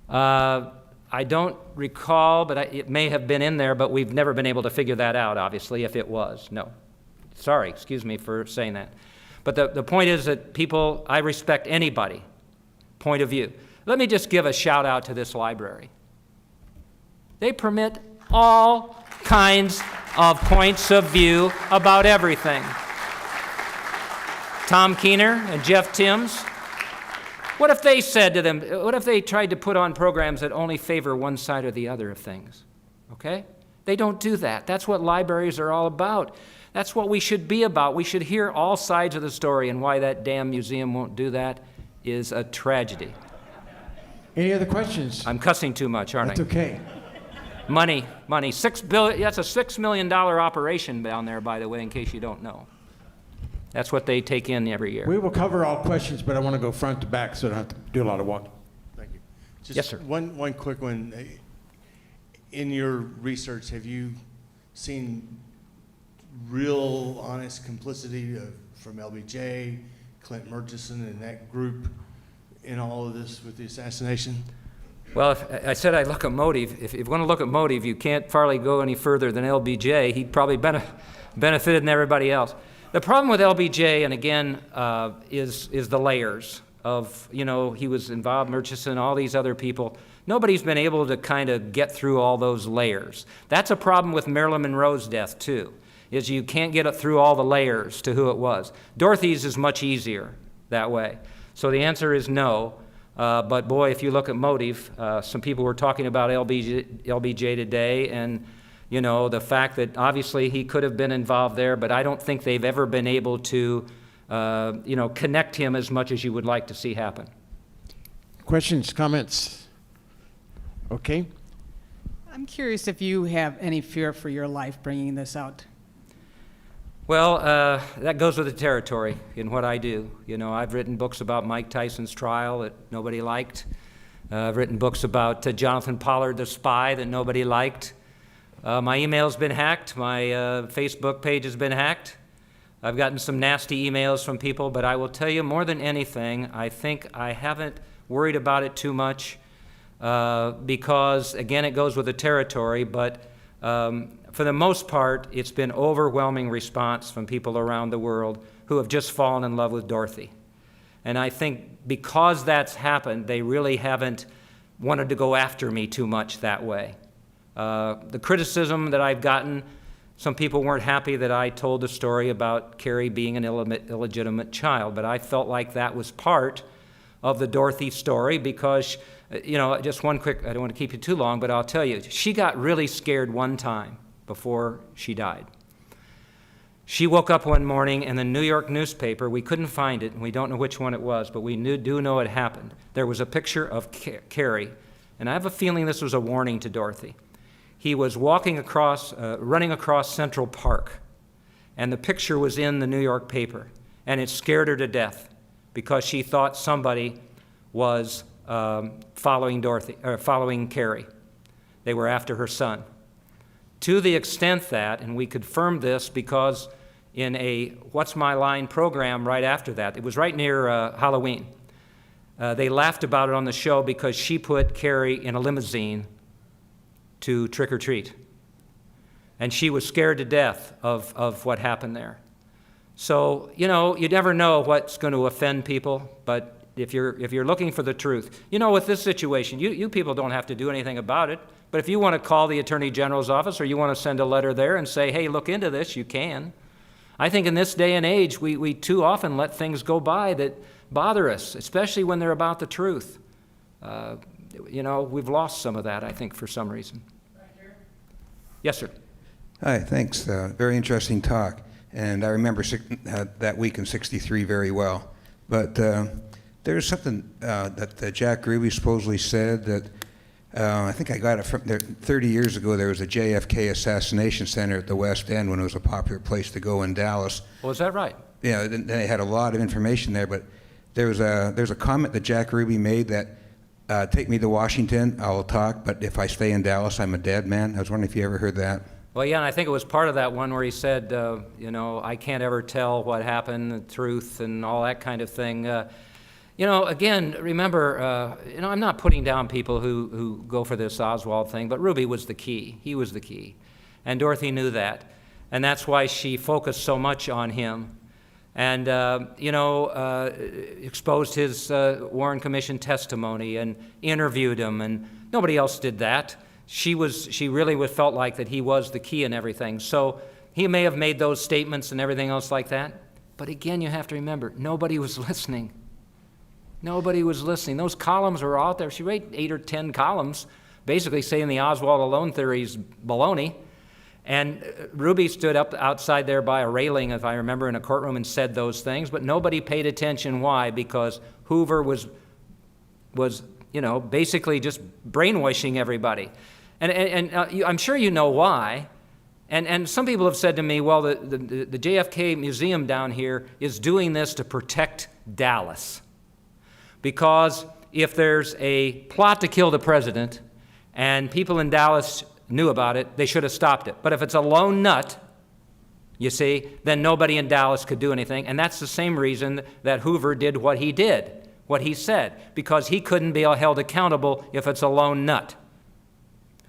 CO2. I don't recall, but it may have been in there, but we've never been able to figure that out, obviously, if it was. No. Sorry, excuse me for saying that. But the point is that people, I respect anybody. Point of view. Let me just give a shout out to this library. They permit all kinds of points of view about everything. Tom Keener and Jeff Timms, what if they said to them, what if they tried to put on programs that only favor one side or the other of things? Okay? They don't do that. That's what libraries are all about. That's what we should be about. We should hear all sides of the story, and why that damn museum won't do that is a tragedy. Any other questions? I'm cussing too much, aren't I? That's okay. Money. $6 billion. That's a $6 million operation down there, by the way, in case you don't know. That's what they take in every year. We will cover all questions, but I want to go front to back so I don't have to do a lot of walking. Thank you. Just yes, sir. One quick one. in your research, have you seen real honest complicity from LBJ, Clint Murchison, and that group in all of this with the assassination? Well, if I said I'd look at motive. If you want to look at motive, you can't probably go any further than LBJ. He probably benefited than everybody else. The problem with LBJ, and again, is the layers of, he was involved, Murchison, all these other people. Nobody's been able to kind of get through all those layers. That's a problem with Marilyn Monroe's death, too, is you can't get it through all the layers to who it was. Dorothy's is much easier that way. So the answer is no. But boy, if you look at motive, some people were talking about LBJ today, and the fact that obviously he could have been involved there, but I don't think they've ever been able to connect him as much as you would like to see happen. Questions, comments? Okay. I'm curious if you have any fear for your life bringing this out. Well, that goes with the territory in what I do. I've written books about Mike Tyson's trial that nobody liked. I've written books about Jonathan Pollard, the spy, that nobody liked. My email's been hacked. My Facebook page has been hacked. I've gotten some nasty emails from people, but I will tell you, more than anything, I think I haven't worried about it too much because, again, it goes with the territory, but for the most part, it's been overwhelming response from people around the world who have just fallen in love with Dorothy. And I think because that's happened, they really haven't wanted to go after me too much that way. The criticism that I've gotten, some people weren't happy that I told the story about Carrie being an illegitimate child, but I felt like that was part of the Dorothy story because, just one quick, I don't want to keep you too long, but I'll tell you, she got really scared one time before she died. She woke up one morning in the New York newspaper. We couldn't find it, and we don't know which one it was, but we do know it happened. There was a picture of Carrie, and I have a feeling this was a warning to Dorothy. He was running across Central Park, and the picture was in the New York paper, and it scared her to death because she thought somebody was following Carrie. They were after her son. To the extent that, and we confirmed this because in a What's My Line program right after that, it was right near Halloween, they laughed about it on the show because she put Carrie in a limousine to trick or treat. And she was scared to death of what happened there. So, you never know what's going to offend people, but if you're looking for the truth, with this situation, you people don't have to do anything about it. But if you want to call the Attorney General's office or you want to send a letter there and say, hey, look into this, you can. I think in this day and age, we too often let things go by that bother us, especially when they're about the truth. We've lost some of that, I think, for some reason. Yes, sir. Hi, thanks. Very interesting talk. And I remember that week in '63 very well. But there's something that Jack Ruby supposedly said that I think I got it from there. 30 years ago, there was a JFK assassination center at the West End when it was a popular place to go in Dallas. Well, is that right? Yeah, they had a lot of information there, but there's a comment that Jack Ruby made that take me to Washington, I'll talk, but if I stay in Dallas, I'm a dead man. I was wondering if you ever heard that. Well, yeah, and I think it was part of that one where he said, I can't ever tell what happened, the truth, and all that kind of thing. Again, remember, I'm not putting down people who go for this Oswald thing, but Ruby was the key. He was the key. And Dorothy knew that. And that's why she focused so much on him and, exposed his Warren Commission testimony and interviewed him, and nobody else did that. She really felt like that he was the key in everything. So he may have made those statements and everything else like that, but again, you have to remember, nobody was listening. Nobody was listening. Those columns were out there. She wrote 8 or 10 columns basically saying the Oswald alone theory is baloney. And Ruby stood up outside there by a railing, if I remember, in a courtroom and said those things, but nobody paid attention. Why? Because Hoover was basically just brainwashing everybody. And I'm sure you know why. And some people have said to me, well, the JFK Museum down here is doing this to protect Dallas. Because if there's a plot to kill the president and people in Dallas knew about it, they should have stopped it. But if it's a lone nut, you see, then nobody in Dallas could do anything. And that's the same reason that Hoover did what he did, what he said, because he couldn't be held accountable if it's a lone nut.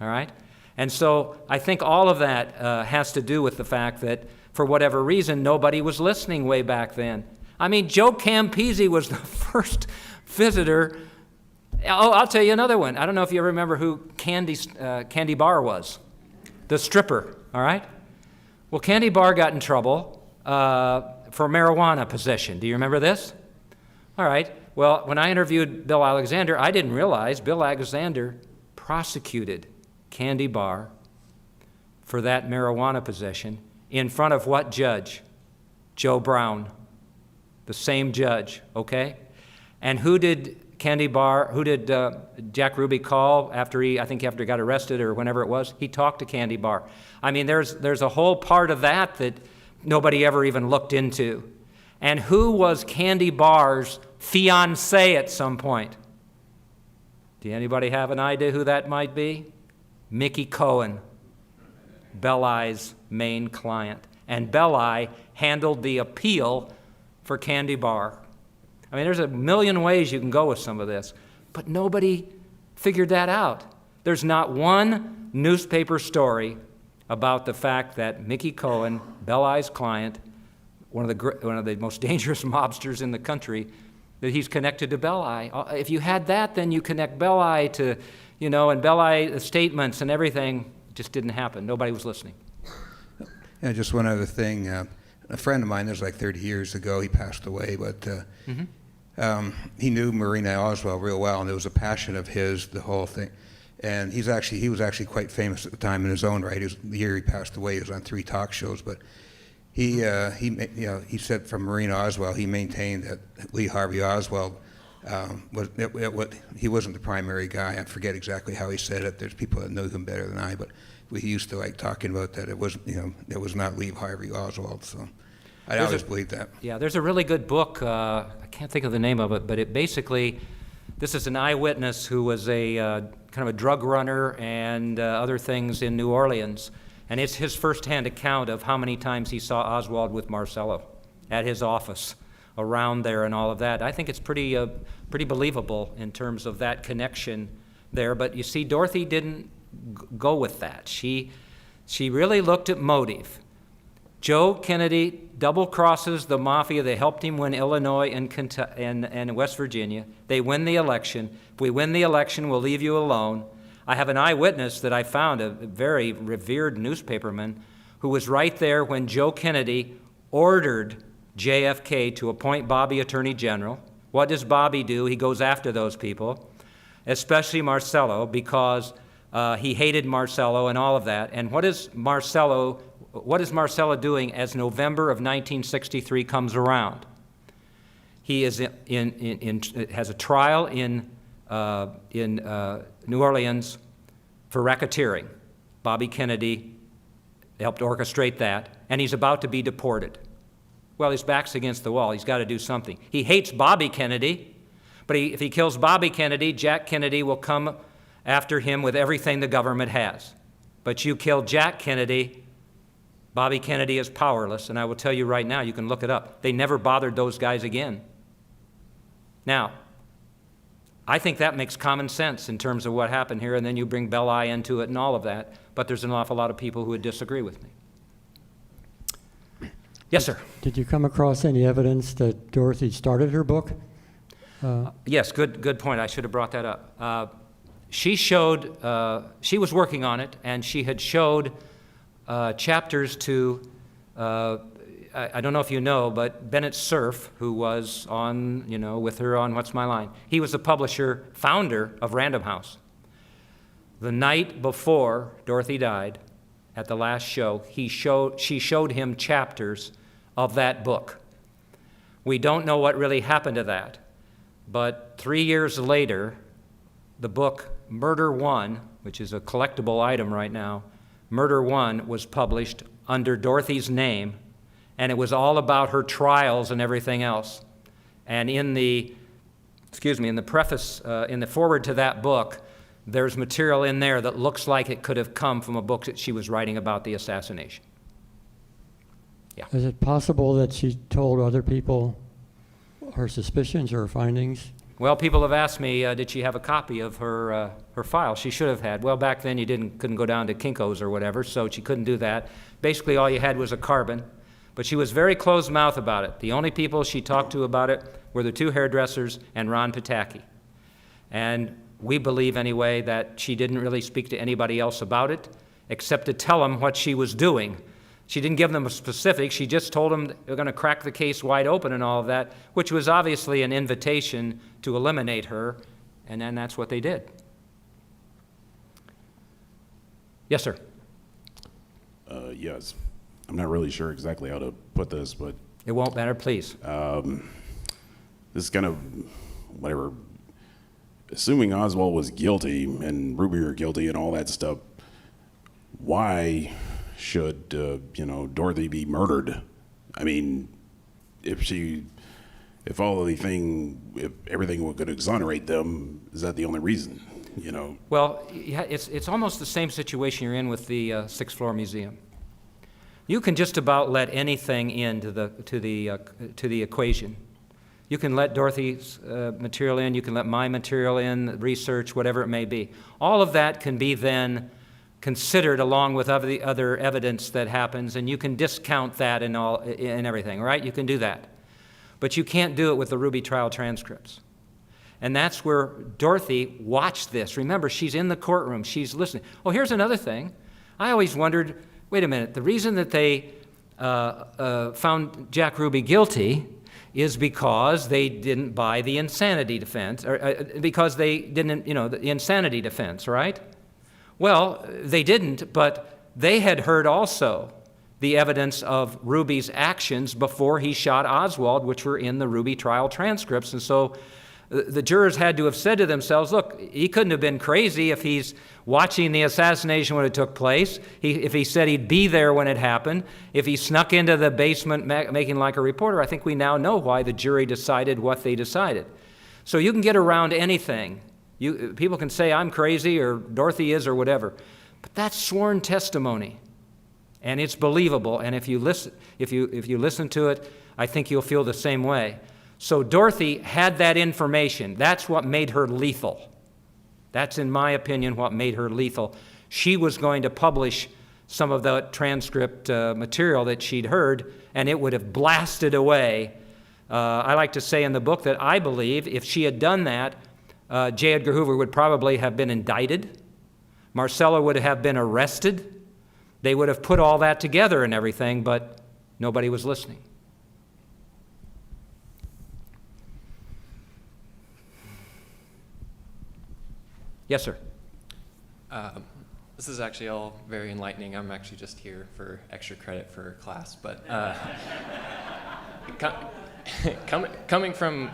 All right? And so I think all of that has to do with the fact that for whatever reason, nobody was listening way back then. I mean, Joe Campisi was the first visitor. Oh, I'll tell you another one. I don't know if you remember who Candy Barr was, the stripper, all right? Well, Candy Barr got in trouble for marijuana possession. Do you remember this? All right. Well, when I interviewed Bill Alexander, I didn't realize Bill Alexander prosecuted Candy Barr for that marijuana possession in front of what judge? Joe Brown, the same judge, okay? And who did Jack Ruby call after he got arrested or whenever it was? He talked to Candy Barr. I mean, there's a whole part of that nobody ever even looked into. And who was Candy Barr's fiancée at some point? Do anybody have an idea who that might be? Mickey Cohen, Belli's main client. And Belli handled the appeal for Candy Barr. I mean, there's a million ways you can go with some of this, but nobody figured that out. There's not one newspaper story about the fact that Mickey Cohen, Belli's client, one of the most dangerous mobsters in the country, that he's connected to Belli. If you had that, then you connect Belli to, and Belli statements and everything. It just didn't happen. Nobody was listening. Yeah, just one other thing. A friend of mine, this was like 30 years ago, he passed away, but he knew Marina Oswald real well, and there was a passion of his, the whole thing. And he was actually quite famous at the time in his own right. The year he passed away, he was on 3 talk shows, but he said from Marina Oswald, he maintained that Lee Harvey Oswald he wasn't the primary guy. I forget exactly how he said it. There's people that know him better than I, but we used to like talking about that. It wasn't, it was not Lee Harvey Oswald. So I always believed that. Yeah, there's a really good book. I can't think of the name of it, but it basically, this is an eyewitness who was a kind of a drug runner and other things in New Orleans, and it's his firsthand account of how many times he saw Oswald with Marcello at his office around there and all of that. I think it's pretty believable in terms of that connection there. But you see, Dorothy didn't go with that. She really looked at motive. Joe Kennedy double crosses the mafia. They helped him win Illinois and West Virginia. They win the election. If we win the election, we'll leave you alone. I have an eyewitness that I found, a very revered newspaperman, who was right there when Joe Kennedy ordered JFK to appoint Bobby Attorney General. What does Bobby do? He goes after those people, especially Marcello, because he hated Marcello and all of that. And what is Marcello doing as November of 1963 comes around? He is has a trial in New Orleans for racketeering. Bobby Kennedy helped orchestrate that, and he's about to be deported. Well, his back's against the wall. He's got to do something. He hates Bobby Kennedy, but if he kills Bobby Kennedy, Jack Kennedy will come after him with everything the government has. But you kill Jack Kennedy, Bobby Kennedy is powerless, and I will tell you right now, you can look it up. They never bothered those guys again. Now, I think that makes common sense in terms of what happened here, and then you bring Belli into it and all of that, but there's an awful lot of people who would disagree with me. Yes, sir. Did you come across any evidence that Dorothy started her book? Yes, good point. I should have brought that up. She was working on it, and she had showed chapters to, I don't know if you know, but Bennett Cerf, who was on, with her on What's My Line. He was the publisher, founder of Random House. The night before Dorothy died, at the last show, she showed him chapters of that book. We don't know what really happened to that, but 3 years later, the book Murder One, which is a collectible item right now, Murder One was published under Dorothy's name, and it was all about her trials and everything else. And in the preface, in the foreword to that book, there's material in there that looks like it could have come from a book that she was writing about the assassination. Yeah. Is it possible that she told other people her suspicions or her findings? Well, people have asked me, did she have a copy of her file? She should have had. Well, back then you couldn't go down to Kinko's or whatever, so she couldn't do that. Basically, all you had was a carbon, but she was very closed-mouthed about it. The only people she talked to about it were the two hairdressers and Ron Pataki. And we believe, anyway, that she didn't really speak to anybody else about it, except to tell them what she was doing. She didn't give them a specific. She just told them they're going to crack the case wide open and all of that, which was obviously an invitation to eliminate her, and then that's what they did. Yes, sir. Yes. I'm not really sure exactly how to put this, but... It won't matter, please. This is kind of, whatever, assuming Oswald was guilty and Ruby were guilty and all that stuff, why should, Dorothy be murdered? I mean, if everything could exonerate them, is that the only reason, Well, yeah, it's almost the same situation you're in with the Sixth Floor Museum. You can just about let anything into to the equation. You can let Dorothy's material in, you can let my material in, research, whatever it may be. All of that can be then considered along with other evidence that happens, and you can discount that and everything, right? You can do that. But you can't do it with the Ruby trial transcripts. And that's where Dorothy watched this. Remember, she's in the courtroom, she's listening. Oh, here's another thing. I always wondered, wait a minute, the reason that they found Jack Ruby guilty is because they didn't buy the insanity defense, or because they didn't, the insanity defense, right? Well, they didn't, but they had heard also the evidence of Ruby's actions before he shot Oswald, which were in the Ruby trial transcripts. And so the jurors had to have said to themselves, look, he couldn't have been crazy if he's watching the assassination when it took place, if he said he'd be there when it happened, if he snuck into the basement making like a reporter. I think we now know why the jury decided what they decided. So you can get around anything. People can say I'm crazy or Dorothy is or whatever, but that's sworn testimony, and it's believable. And if you listen to it, I think you'll feel the same way. So Dorothy had that information. That's what made her lethal. That's, in my opinion, what made her lethal. She was going to publish some of the transcript material that she'd heard, and it would have blasted away. I like to say in the book that I believe if she had done that, J. Edgar Hoover would probably have been indicted. Marcella would have been arrested. They would have put all that together and everything, but nobody was listening. Yes, sir. This is actually all very enlightening. I'm actually just here for extra credit for class, but coming from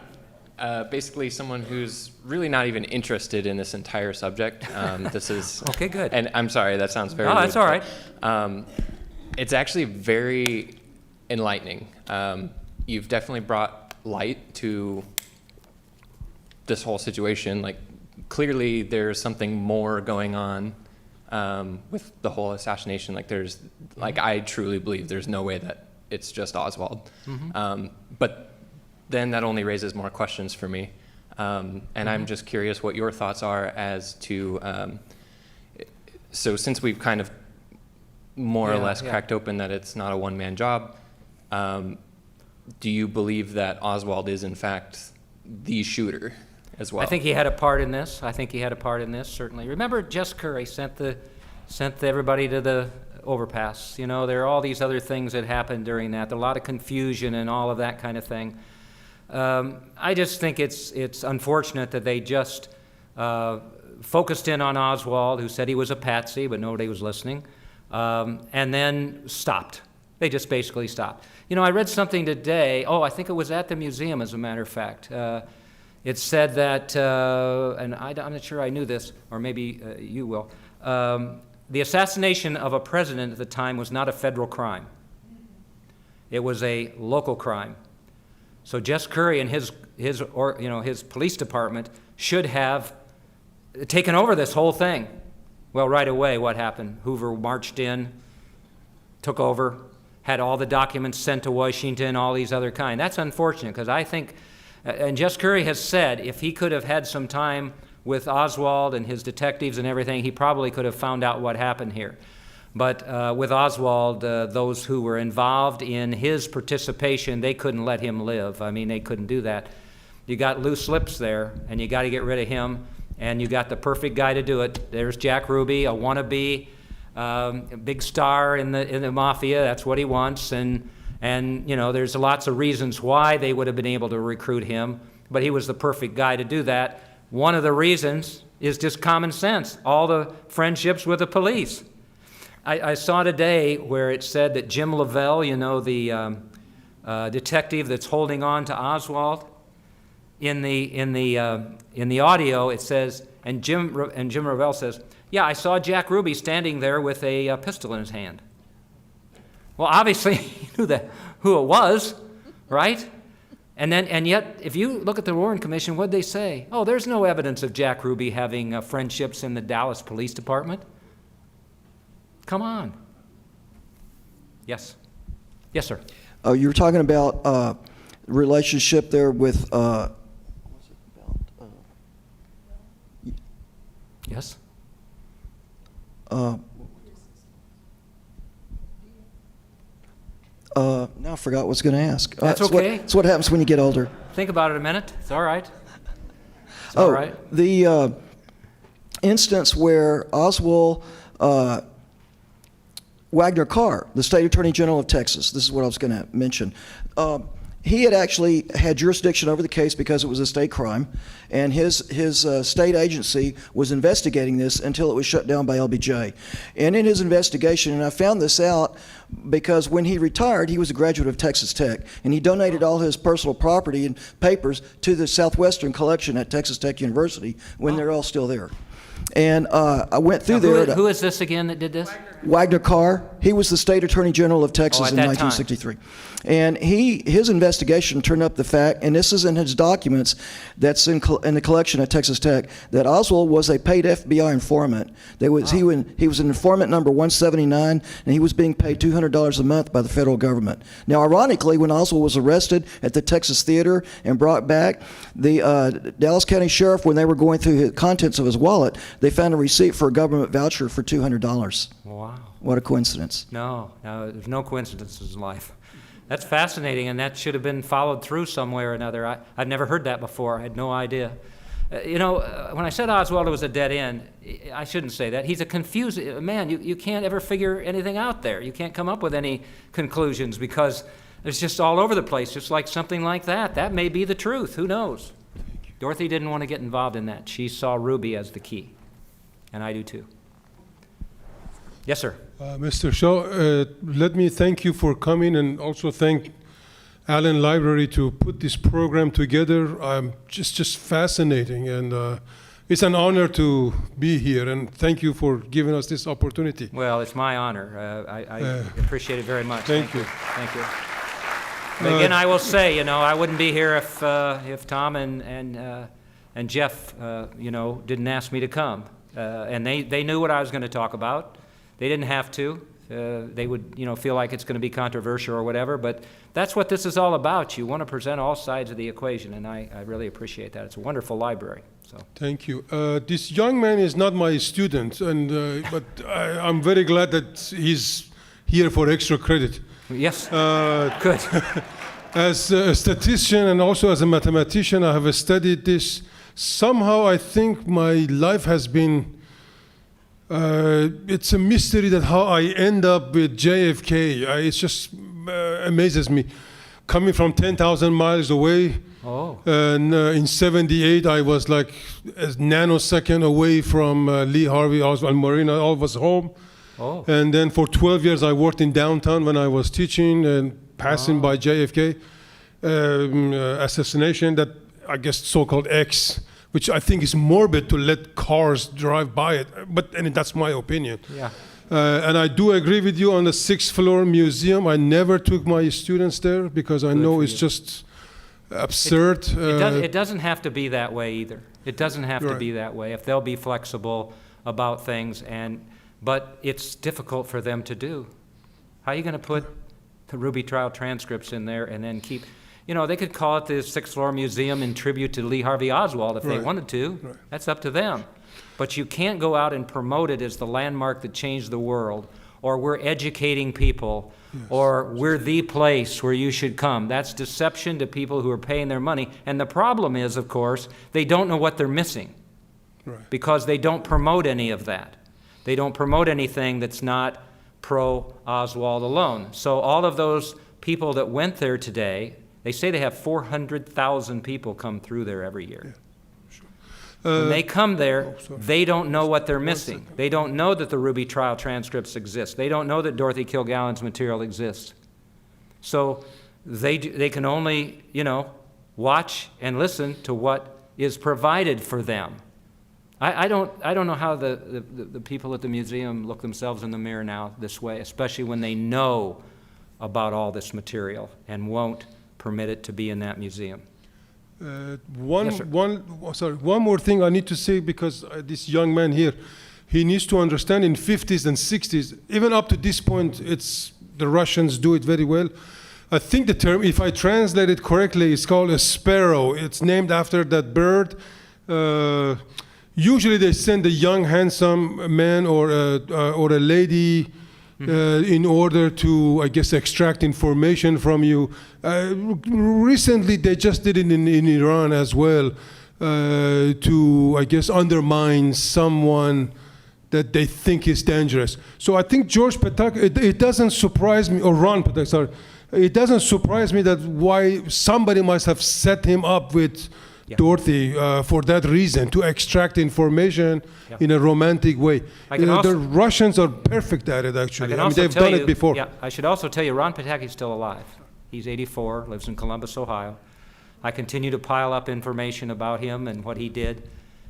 basically someone who's really not even interested in this entire subject, this is okay. Good. And I'm sorry, that sounds very. No, that's all right. It's actually very enlightening. You've definitely brought light to this whole situation. Like, clearly there's something more going on with the whole assassination. Like, I truly believe there's no way that it's just Oswald. Mm-hmm. But then that only raises more questions for me. And I'm just curious what your thoughts are as to, so since we've kind of more or less cracked open that it's not a one-man job, do you believe that Oswald is in fact the shooter as well? I think he had a part in this. Certainly. Remember, Jess Curry sent everybody to the overpass. There are all these other things that happened during that. There a lot of confusion and all of that kind of thing. I just think it's unfortunate that they just focused in on Oswald, who said he was a patsy, but nobody was listening, and then stopped. They just basically stopped. I read something today. I think it was at the museum, as a matter of fact. It said that, and I'm not sure I knew this, or maybe you will, the assassination of a president at the time was not a federal crime. It was a local crime. So Jess Curry and his police department should have taken over this whole thing. Well, right away, what happened? Hoover marched in, took over, had all the documents sent to Washington, all these other kind. That's unfortunate, because I think, and Jess Curry has said, if he could have had some time with Oswald and his detectives and everything, he probably could have found out what happened here. But with Oswald, those who were involved in his participation, they couldn't let him live. I mean, they couldn't do that. You got loose lips there, and you got to get rid of him, and you got the perfect guy to do it. There's Jack Ruby, a wannabe, a big star in the mafia. That's what he wants, and you know, there's lots of reasons why they would have been able to recruit him, but he was the perfect guy to do that. One of the reasons is just common sense, all the friendships with the police. I saw today where it said that Jim Lavelle, you know, the detective that's holding on to Oswald, in the audio it says, and Jim Lavelle says, "Yeah, I saw Jack Ruby standing there with a pistol in his hand." Well, obviously he knew who it was, right? And yet, if you look at the Warren Commission, what'd they say? Oh, there's no evidence of Jack Ruby having friendships in the Dallas Police Department. Come on. Yes. Yes, sir. You were talking about relationship there with. Yes. Now I forgot what I was going to ask. That's okay. That's what happens when you get older. Think about it a minute. It's all right. It's all right. The instance where Oswald Wagner Carr, the state attorney general of Texas, this is what I was going to mention. He had actually had jurisdiction over the case because it was a state crime, and his state agency was investigating this until it was shut down by LBJ. And in his investigation, and I found this out because when he retired, he was a graduate of Texas Tech, and he donated all his personal property and papers to the Southwestern collection at Texas Tech University when they're all still there. And I went through there. Who is this again that did this? Wagner Carr. He was the state attorney general of Texas in 1963. And his investigation turned up the fact, and this is in his documents that's in the collection at Texas Tech, that Oswald was a paid FBI informant. He was an informant number 179, and he was being paid $200 a month by the federal government. Now, ironically, when Oswald was arrested at the Texas Theater and brought back, the Dallas County Sheriff, when they were going through the contents of his wallet, they found a receipt for a government voucher for $200. Wow. What a coincidence. No, there's no coincidences in life. That's fascinating, and that should have been followed through some way or another. I've never heard that before. I had no idea. When I said Oswald was a dead end, I shouldn't say that. He's a confused man. You can't ever figure anything out there. You can't come up with any conclusions because it's just all over the place, just like something like that. That may be the truth. Who knows? Dorothy didn't want to get involved in that. She saw Ruby as the key, and I do too. Yes, sir. Mr. Shaw, let me thank you for coming and also thank Allen Library to put this program together. Just fascinating, and it's an honor to be here, and thank you for giving us this opportunity. Well, it's my honor. I appreciate it very much. Thank you. Thank you. And again, I will say, I wouldn't be here if Tom and Jeff, didn't ask me to come. And they knew what I was going to talk about. They didn't have to. They would, feel like it's going to be controversial or whatever, but that's what this is all about. You want to present all sides of the equation, and I really appreciate that. It's a wonderful library. So. Thank you. This young man is not my student, but I'm very glad that he's here for extra credit. Yes. Good. As a statistician and also as a mathematician, I have studied this. Somehow, I think my life has been. It's a mystery that how I end up with JFK. It just amazes me. Coming from 10,000 miles away, and in '78 I was like a nanosecond away from Lee Harvey Oswald Marina. All was home. And then for 12 years I worked in downtown when I was teaching and passing by JFK assassination, that I guess so-called X, which I think is morbid to let cars drive by it, and that's my opinion. Yeah. And I do agree with you on the 6th floor museum. I never took my students there because I know it's just absurd. It doesn't have to be that way either. It doesn't have to Right. be that way if they'll be flexible about things, but it's difficult for them to do. How are you going to put the Ruby trial transcripts in there and then keep, they could call it the Sixth Floor Museum in tribute to Lee Harvey Oswald if they Right. wanted to. Right. That's up to them. But you can't go out and promote it as the landmark that changed the world, or we're educating people, or we're the place where you should come. That's deception to people who are paying their money. And the problem is, of course, they don't know what they're missing. Right. Because they don't promote any of that. They don't promote anything that's not pro-Oswald alone. So all of those people that went there today, they say they have 400,000 people come through there every year. When they come there, they don't know what they're missing. They don't know that the Ruby trial transcripts exist. They don't know that Dorothy Kilgallen's material exists. So they can only, watch and listen to what is provided for them. I don't know how the people at the museum look themselves in the mirror now this way, especially when they know about all this material and won't permit it to be in that museum. One more thing I need to say, because this young man here, he needs to understand in 50s and 60s, even up to this point, the Russians do it very well. I think the term, if I translate it correctly, is called a sparrow. It's named after that bird. Usually they send a young, handsome man or a lady in order to, I guess, extract information from you. Recently, they just did it in Iran as well, to, I guess, undermine someone that they think is dangerous. So I think George Petak, it doesn't surprise me, or Ron Petak, sorry, it doesn't surprise me that why somebody must have set him up with Dorothy for that reason, to extract information in a romantic way. The Russians are perfect at it, actually. I mean, they've done it before. Yeah, I should also tell you, Ron Pataki's still alive. He's 84, lives in Columbus, Ohio. I continue to pile up information about him and what he did,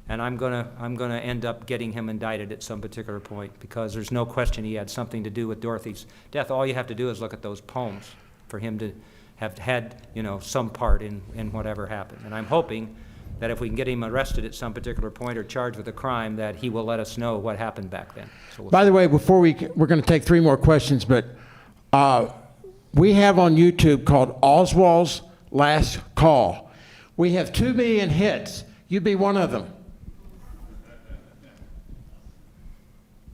and I'm gonna end up getting him indicted at some particular point, because there's no question he had something to do with Dorothy's death. All you have to do is look at those poems for him to have had, some part in whatever happened. And I'm hoping that if we can get him arrested at some particular point or charged with a crime, that he will let us know what happened back then. So By the way, before we're going to take 3 more questions, but we have on YouTube called Oswald's Last Call. We have 2 million hits. You'd be one of them.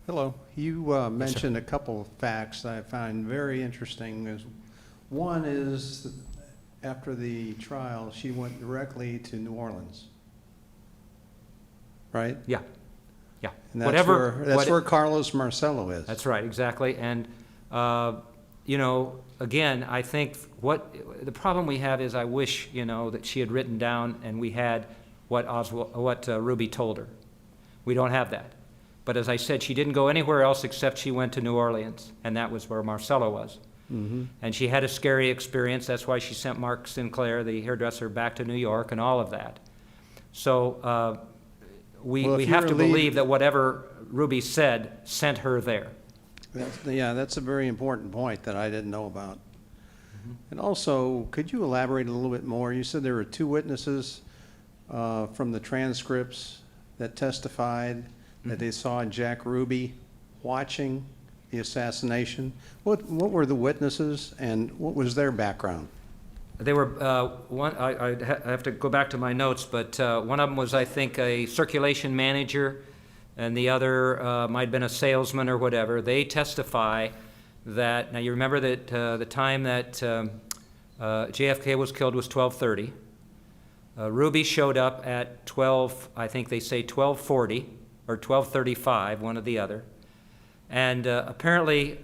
Hello. You mentioned a couple of facts that I find very interesting. One is, after the trial, she went directly to New Orleans, right? Yeah, yeah. And that's where Carlos Marcello is. That's right, exactly. And again, I think the problem we have is I wish that she had written down and we had what Ruby told her. We don't have that. But as I said, she didn't go anywhere else except she went to New Orleans, and that was where Marcello was. Mm-hmm. And she had a scary experience. That's why she sent Mark Sinclair, the hairdresser, back to New York and all of that. So we have to believe that whatever Ruby said sent her there. That's a very important point that I didn't know about. Mm-hmm. And also, could you elaborate a little bit more? You said there were 2 witnesses from the transcripts that testified that they saw Jack Ruby watching the assassination. What were the witnesses, and what was their background? They were I have to go back to my notes, but one of them was, I think, a circulation manager, and the other might have been a salesman or whatever. They testify that, now you remember that the time that JFK was killed was 12:30. Ruby showed up at 12:40 or 12:35, one or the other. And apparently,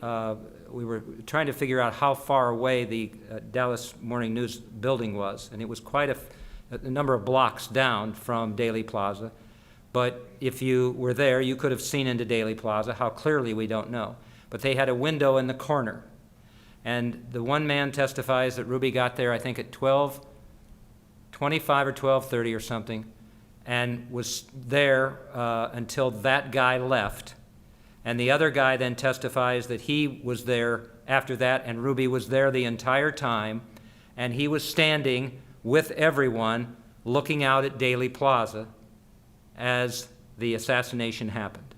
we were trying to figure out how far away the Dallas Morning News building was, and it was quite a number of blocks down from Daley Plaza. But if you were there, you could have seen into Daley Plaza. How clearly, we don't know. But they had a window in the corner. And the one man testifies that Ruby got there, I think, at 12:25 or 12:30 or something, and was there until that guy left. And the other guy then testifies that he was there after that, and Ruby was there the entire time, and he was standing with everyone looking out at Daley Plaza as the assassination happened.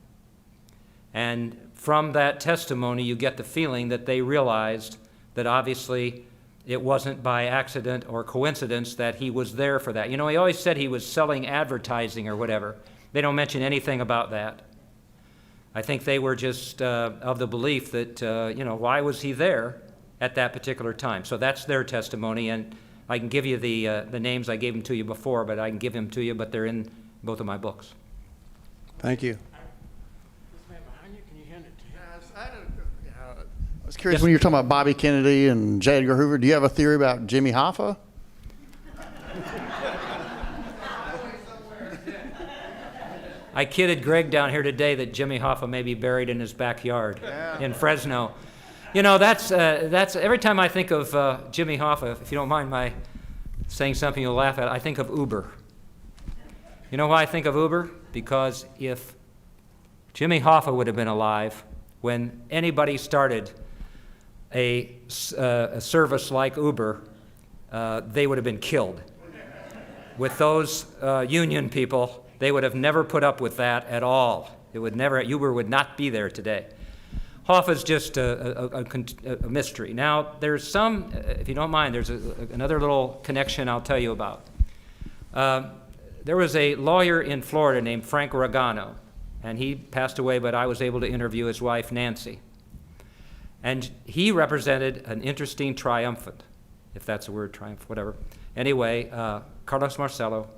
And from that testimony, you get the feeling that they realized that obviously it wasn't by accident or coincidence that he was there for that. You know, he always said he was selling advertising or whatever. They don't mention anything about that. I think they were just of the belief that, you know, why was he there at that particular time? So that's their testimony, and I can give you the names. I gave them to you before, but I can give them to you, but they're in both of my books. Thank you. I was curious, when you're talking about Bobby Kennedy and J. Edgar Hoover, do you have a theory about Jimmy Hoffa? I kidded Greg down here today that Jimmy Hoffa may be buried in his backyard in Fresno. You know, that's every time I think of Jimmy Hoffa, if you don't mind my saying something you'll laugh at, I think of Uber. You know why I think of Uber? Because if Jimmy Hoffa would have been alive when anybody started a service like Uber, they would have been killed. With those union people, they would have never put up with that at all. It would never, Uber would not be there today. Hoffa's just a mystery. Now, there's some, if you don't mind, there's another little connection I'll tell you about. There was a lawyer in Florida named Frank Regano, and he passed away, but I was able to interview his wife, Nancy. And he represented an interesting triumphant, if that's a word, triumph, whatever. Anyway, Carlos Marcello,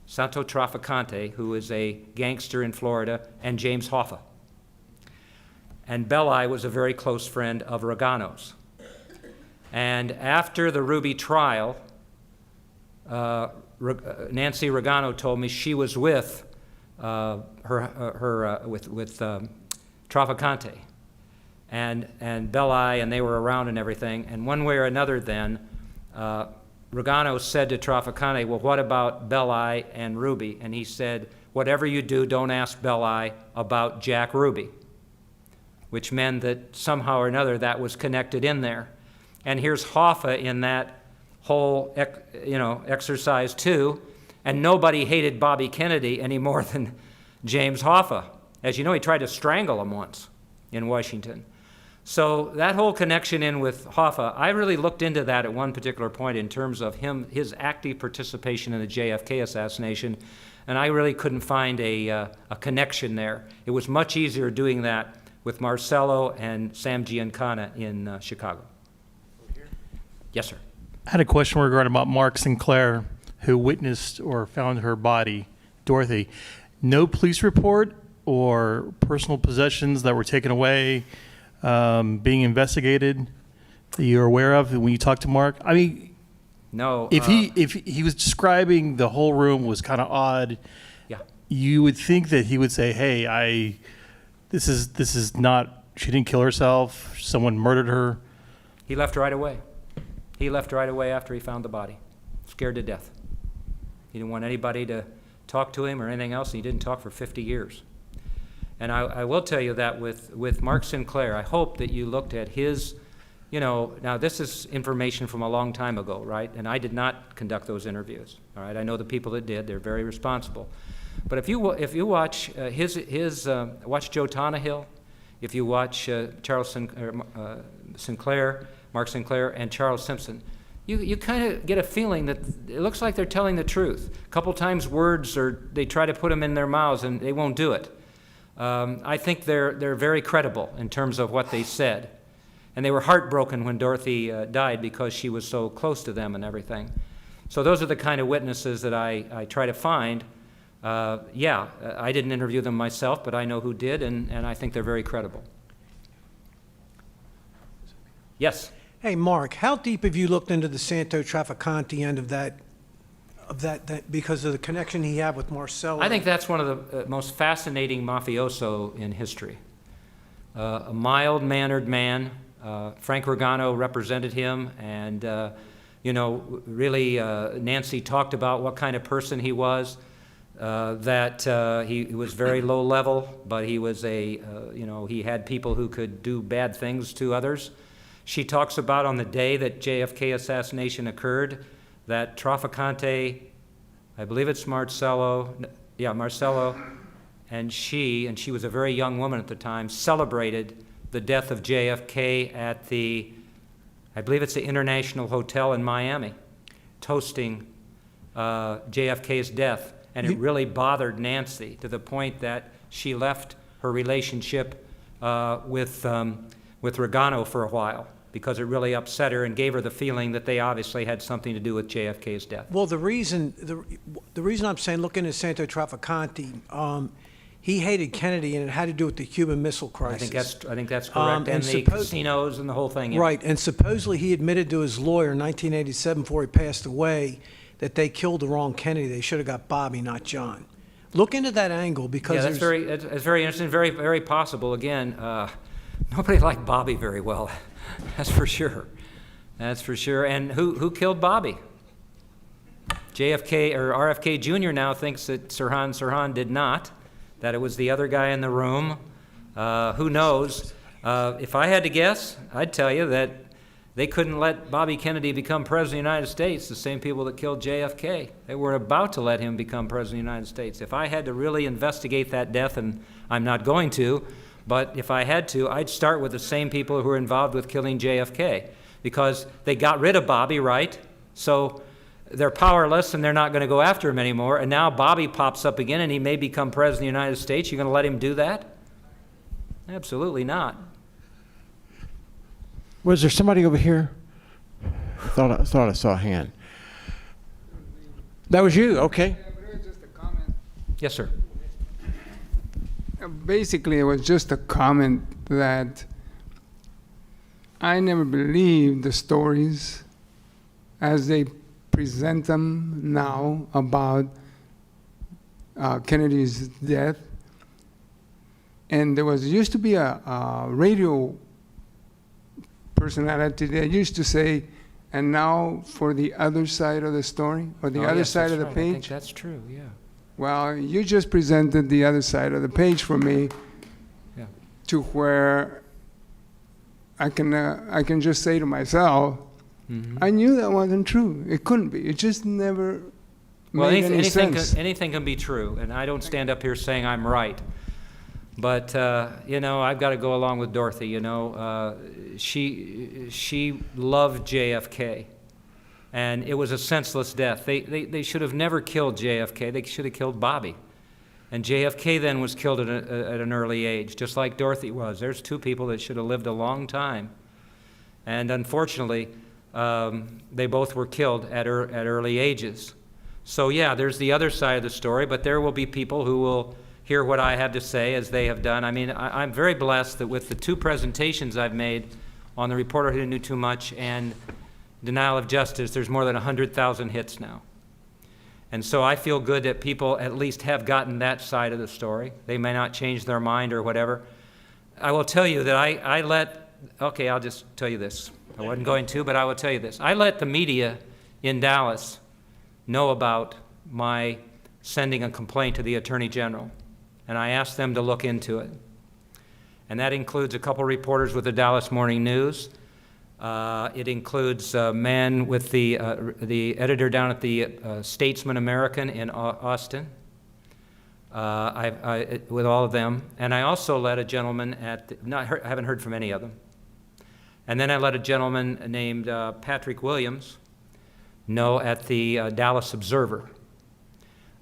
Santo Trafficante, who is a gangster in Florida, and James Hoffa. And Belli was a very close friend of Regano's. And after the Ruby trial, Nancy Regano told me she was with Trafficante and Belli, and they were around and everything. And one way or another then, Regano said to Trafficante, well, what about Belli and Ruby? And he said, whatever you do, don't ask Belli about Jack Ruby, which meant that somehow or another that was connected in there. And here's Hoffa in that whole exercise too, and nobody hated Bobby Kennedy any more than James Hoffa. As you know, he tried to strangle him once in Washington. So that whole connection in with Hoffa, I really looked into that at one particular point in terms of his active participation in the JFK assassination, and I really couldn't find a connection there. It was much easier doing that with Marcello and Sam Giancana in Chicago. Yes, sir. I had a question regarding about Mark Sinclair, who witnessed or found her body, Dorothy. No police report or personal possessions that were taken away, being investigated that you're aware of when you talk to Mark? I mean, no. If he was describing the whole room was kind of odd, yeah, you would think that he would say, "Hey, this is not. She didn't kill herself. Someone murdered her." He left right away. He left right away after he found the body, scared to death. He didn't want anybody to talk to him or anything else, and he didn't talk for 50 years. And I will tell you that with Mark Sinclair, I hope that you looked at his, now this is information from a long time ago, right? And I did not conduct those interviews, all right? I know the people that did, they're very responsible. But if you watch watch Joe Tannehill, if you watch Sinclair, Mark Sinclair, and Charles Simpson, you kind of get a feeling that it looks like they're telling the truth. A couple times words, or they try to put them in their mouths and they won't do it. I think they're very credible in terms of what they said. And they were heartbroken when Dorothy died because she was so close to them and everything. So those are the kind of witnesses that I try to find. I didn't interview them myself, but I know who did, and I think they're very credible. Yes? Hey, Mark, how deep have you looked into the Santo Trafficante end of that because of the connection he had with Marcello? I think that's one of the most fascinating mafioso in history. A mild-mannered man. Frank Regano represented him, and really Nancy talked about what kind of person he was. That he was very low level, but he was he had people who could do bad things to others. She talks about on the day that JFK assassination occurred, that Trafficante, I believe it's Marcello, Yeah, Marcello, and she was a very young woman at the time, celebrated the death of JFK at the, I believe it's the International Hotel in Miami, toasting JFK's death. And it really bothered Nancy to the point that she left her relationship with Regano for a while, because it really upset her and gave her the feeling that they obviously had something to do with JFK's death. Well, the reason I'm saying look into Santo Trafficante, he hated Kennedy, and it had to do with the Cuban Missile Crisis. I think that's correct, and the casinos and the whole thing. Yeah. Right, and supposedly he admitted to his lawyer in 1987, before he passed away, that they killed the wrong Kennedy. They should have got Bobby, not John. Look into that angle, because yeah, that's very interesting, very, very possible. Again, nobody liked Bobby very well. That's for sure. That's for sure. And who killed Bobby? JFK or RFK Jr. now thinks that Sirhan did not, that it was the other guy in the room. Who knows? If I had to guess, I'd tell you that they couldn't let Bobby Kennedy become president of the United States, the same people that killed JFK. They were about to let him become president of the United States. If I had to really investigate that death, and I'm not going to, but if I had to, I'd start with the same people who were involved with killing JFK, because they got rid of Bobby, right? So they're powerless and they're not going to go after him anymore. And now Bobby pops up again and he may become president of the United States. You're going to let him do that? Absolutely not. Was there somebody over here? I thought I saw a hand. That was you, okay. Yes, sir. Basically, it was just a comment that I never believed the stories as they present them now about Kennedy's death. And there used to be a radio personality that used to say, and now for the other side of the story, or the other side of the page. I think that's true, yeah. Well, you just presented the other side of the page for me, yeah, to where I can just say to myself, I knew that wasn't true. It couldn't be. It just never made any sense. Anything can be true, and I don't stand up here saying I'm right. But, you know, I've got to go along with Dorothy, you know. She loved JFK, and it was a senseless death. They should have never killed JFK. They should have killed Bobby. And JFK then was killed at an early age, just like Dorothy was. There's two people that should have lived a long time. And unfortunately, they both were killed at early ages. So, yeah, there's the other side of the story, but there will be people who will hear what I have to say, as they have done. I mean, I'm very blessed that with the two presentations I've made on The Reporter Who Knew Too Much and Denial of Justice, there's more than 100,000 hits now. And so I feel good that people at least have gotten that side of the story. They may not change their mind or whatever. I will tell you that okay, I'll just tell you this. I wasn't going to, but I will tell you this. I let the media in Dallas know about my sending a complaint to the Attorney General. And I asked them to look into it. And that includes a couple reporters with the Dallas Morning News. It includes a man with the editor down at the Statesman American in Austin, with all of them. And I also let a gentleman I haven't heard from any of them. And then I let a gentleman named Patrick Williams know at the Dallas Observer.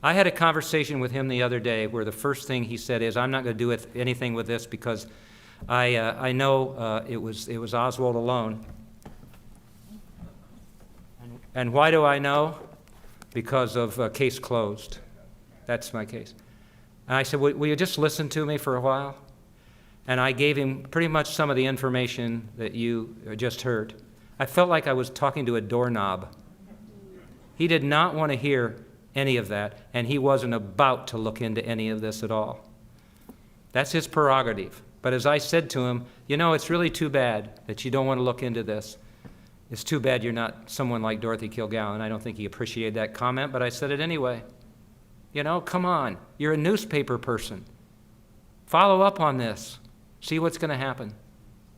I had a conversation with him the other day where the first thing he said is, I'm not going to do anything with this because I know it was Oswald alone. And why do I know? Because of case closed. That's my case. And I said, will you just listen to me for a while? And I gave him pretty much some of the information that you just heard. I felt like I was talking to a doorknob. He did not want to hear any of that, and he wasn't about to look into any of this at all. That's his prerogative. But as I said to him, you know, it's really too bad that you don't want to look into this. It's too bad you're not someone like Dorothy Kilgallen. I don't think he appreciated that comment, but I said it anyway. You know, come on. You're a newspaper person. Follow up on this. See what's going to happen.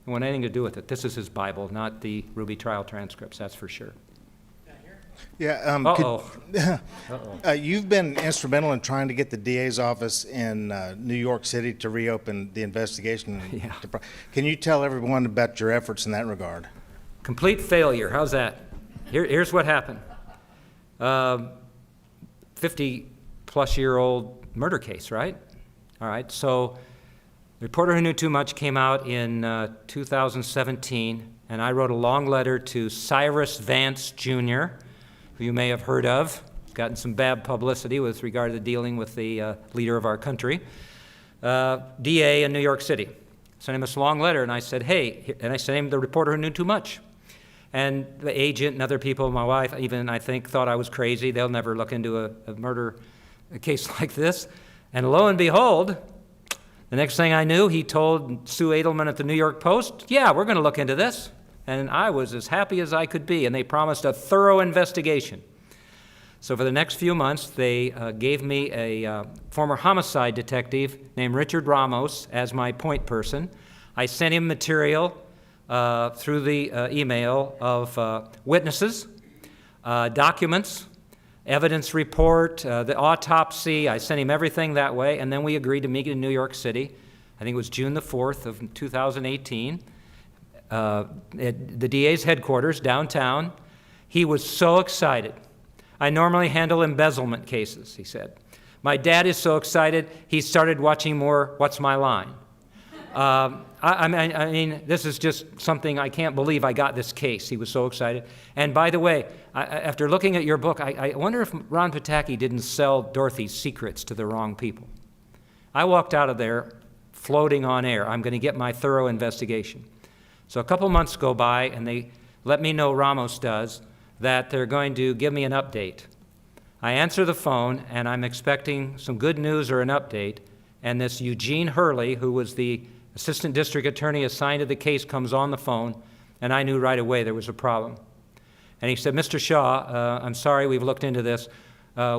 It want anything to do with it. This is his Bible, not the Ruby trial transcripts, that's for sure. Uh-oh. You've been instrumental in trying to get the DA's office in New York City to reopen the investigation. Yeah. Can you tell everyone about your efforts in that regard? Complete failure. How's that? Here's what happened. 50-plus-year-old murder case, right? All right. So, Reporter Who Knew Too Much came out in 2017, and I wrote a long letter to Cyrus Vance Jr., who you may have heard of. Gotten some bad publicity with regard to dealing with the leader of our country, DA in New York City. Sent him this long letter, and I said, hey, and I sent him the Reporter Who Knew Too Much. And the agent and other people, my wife even, I think, thought I was crazy. They'll never look into a murder case like this. And lo and behold, the next thing I knew, he told Sue Edelman at the New York Post, yeah, we're going to look into this. And I was as happy as I could be, and they promised a thorough investigation. So for the next few months, they gave me a former homicide detective named Richard Ramos as my point person. I sent him material through the email of witnesses, documents, evidence report, the autopsy. I sent him everything that way, and then we agreed to meet in New York City. I think it was June the 4th of 2018. At the DA's headquarters downtown. He was so excited. I normally handle embezzlement cases, he said. My dad is so excited, he started watching more What's My Line. I mean, this is just something I can't believe I got this case. He was so excited. And by the way, after looking at your book, I wonder if Ron Pataki didn't sell Dorothy's secrets to the wrong people. I walked out of there floating on air. I'm going to get my thorough investigation. So a couple months go by, and they let me know, Ramos does, that they're going to give me an update. I answer the phone, and I'm expecting some good news or an update, and this Eugene Hurley, who was the assistant district attorney assigned to the case, comes on the phone, and I knew right away there was a problem. And he said, Mr. Shaw, I'm sorry, we've looked into this.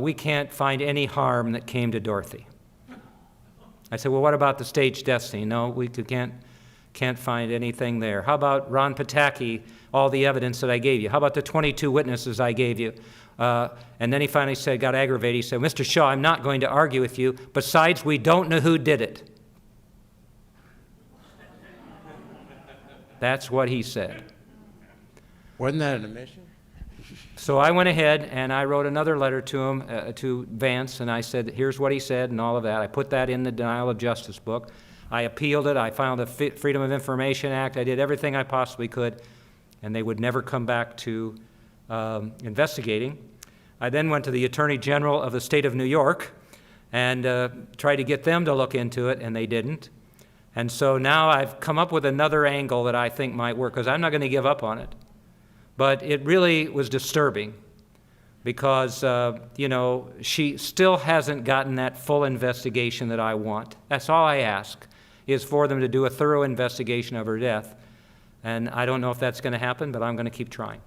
We can't find any harm that came to Dorothy. I said, well, what about the staged death scene? No, we can't find anything there. How about Ron Pataki, all the evidence that I gave you? How about the 22 witnesses I gave you? And then he finally said, got aggravated. He said, Mr. Shaw, I'm not going to argue with you. Besides, we don't know who did it. That's what he said. Wasn't that an admission? So I went ahead and I wrote another letter to him, to Vance, and I said, here's what he said and all of that. I put that in the Denial of Justice book. I appealed it. I filed a Freedom of Information Act. I did everything I possibly could, and they would never come back to investigating. I then went to the Attorney General of the state of New York and tried to get them to look into it, and they didn't. And so now I've come up with another angle that I think might work, because I'm not going to give up on it. But it really was disturbing because, you know, she still hasn't gotten that full investigation that I want. That's all I ask, is for them to do a thorough investigation of her death. And I don't know if that's going to happen, but I'm going to keep trying.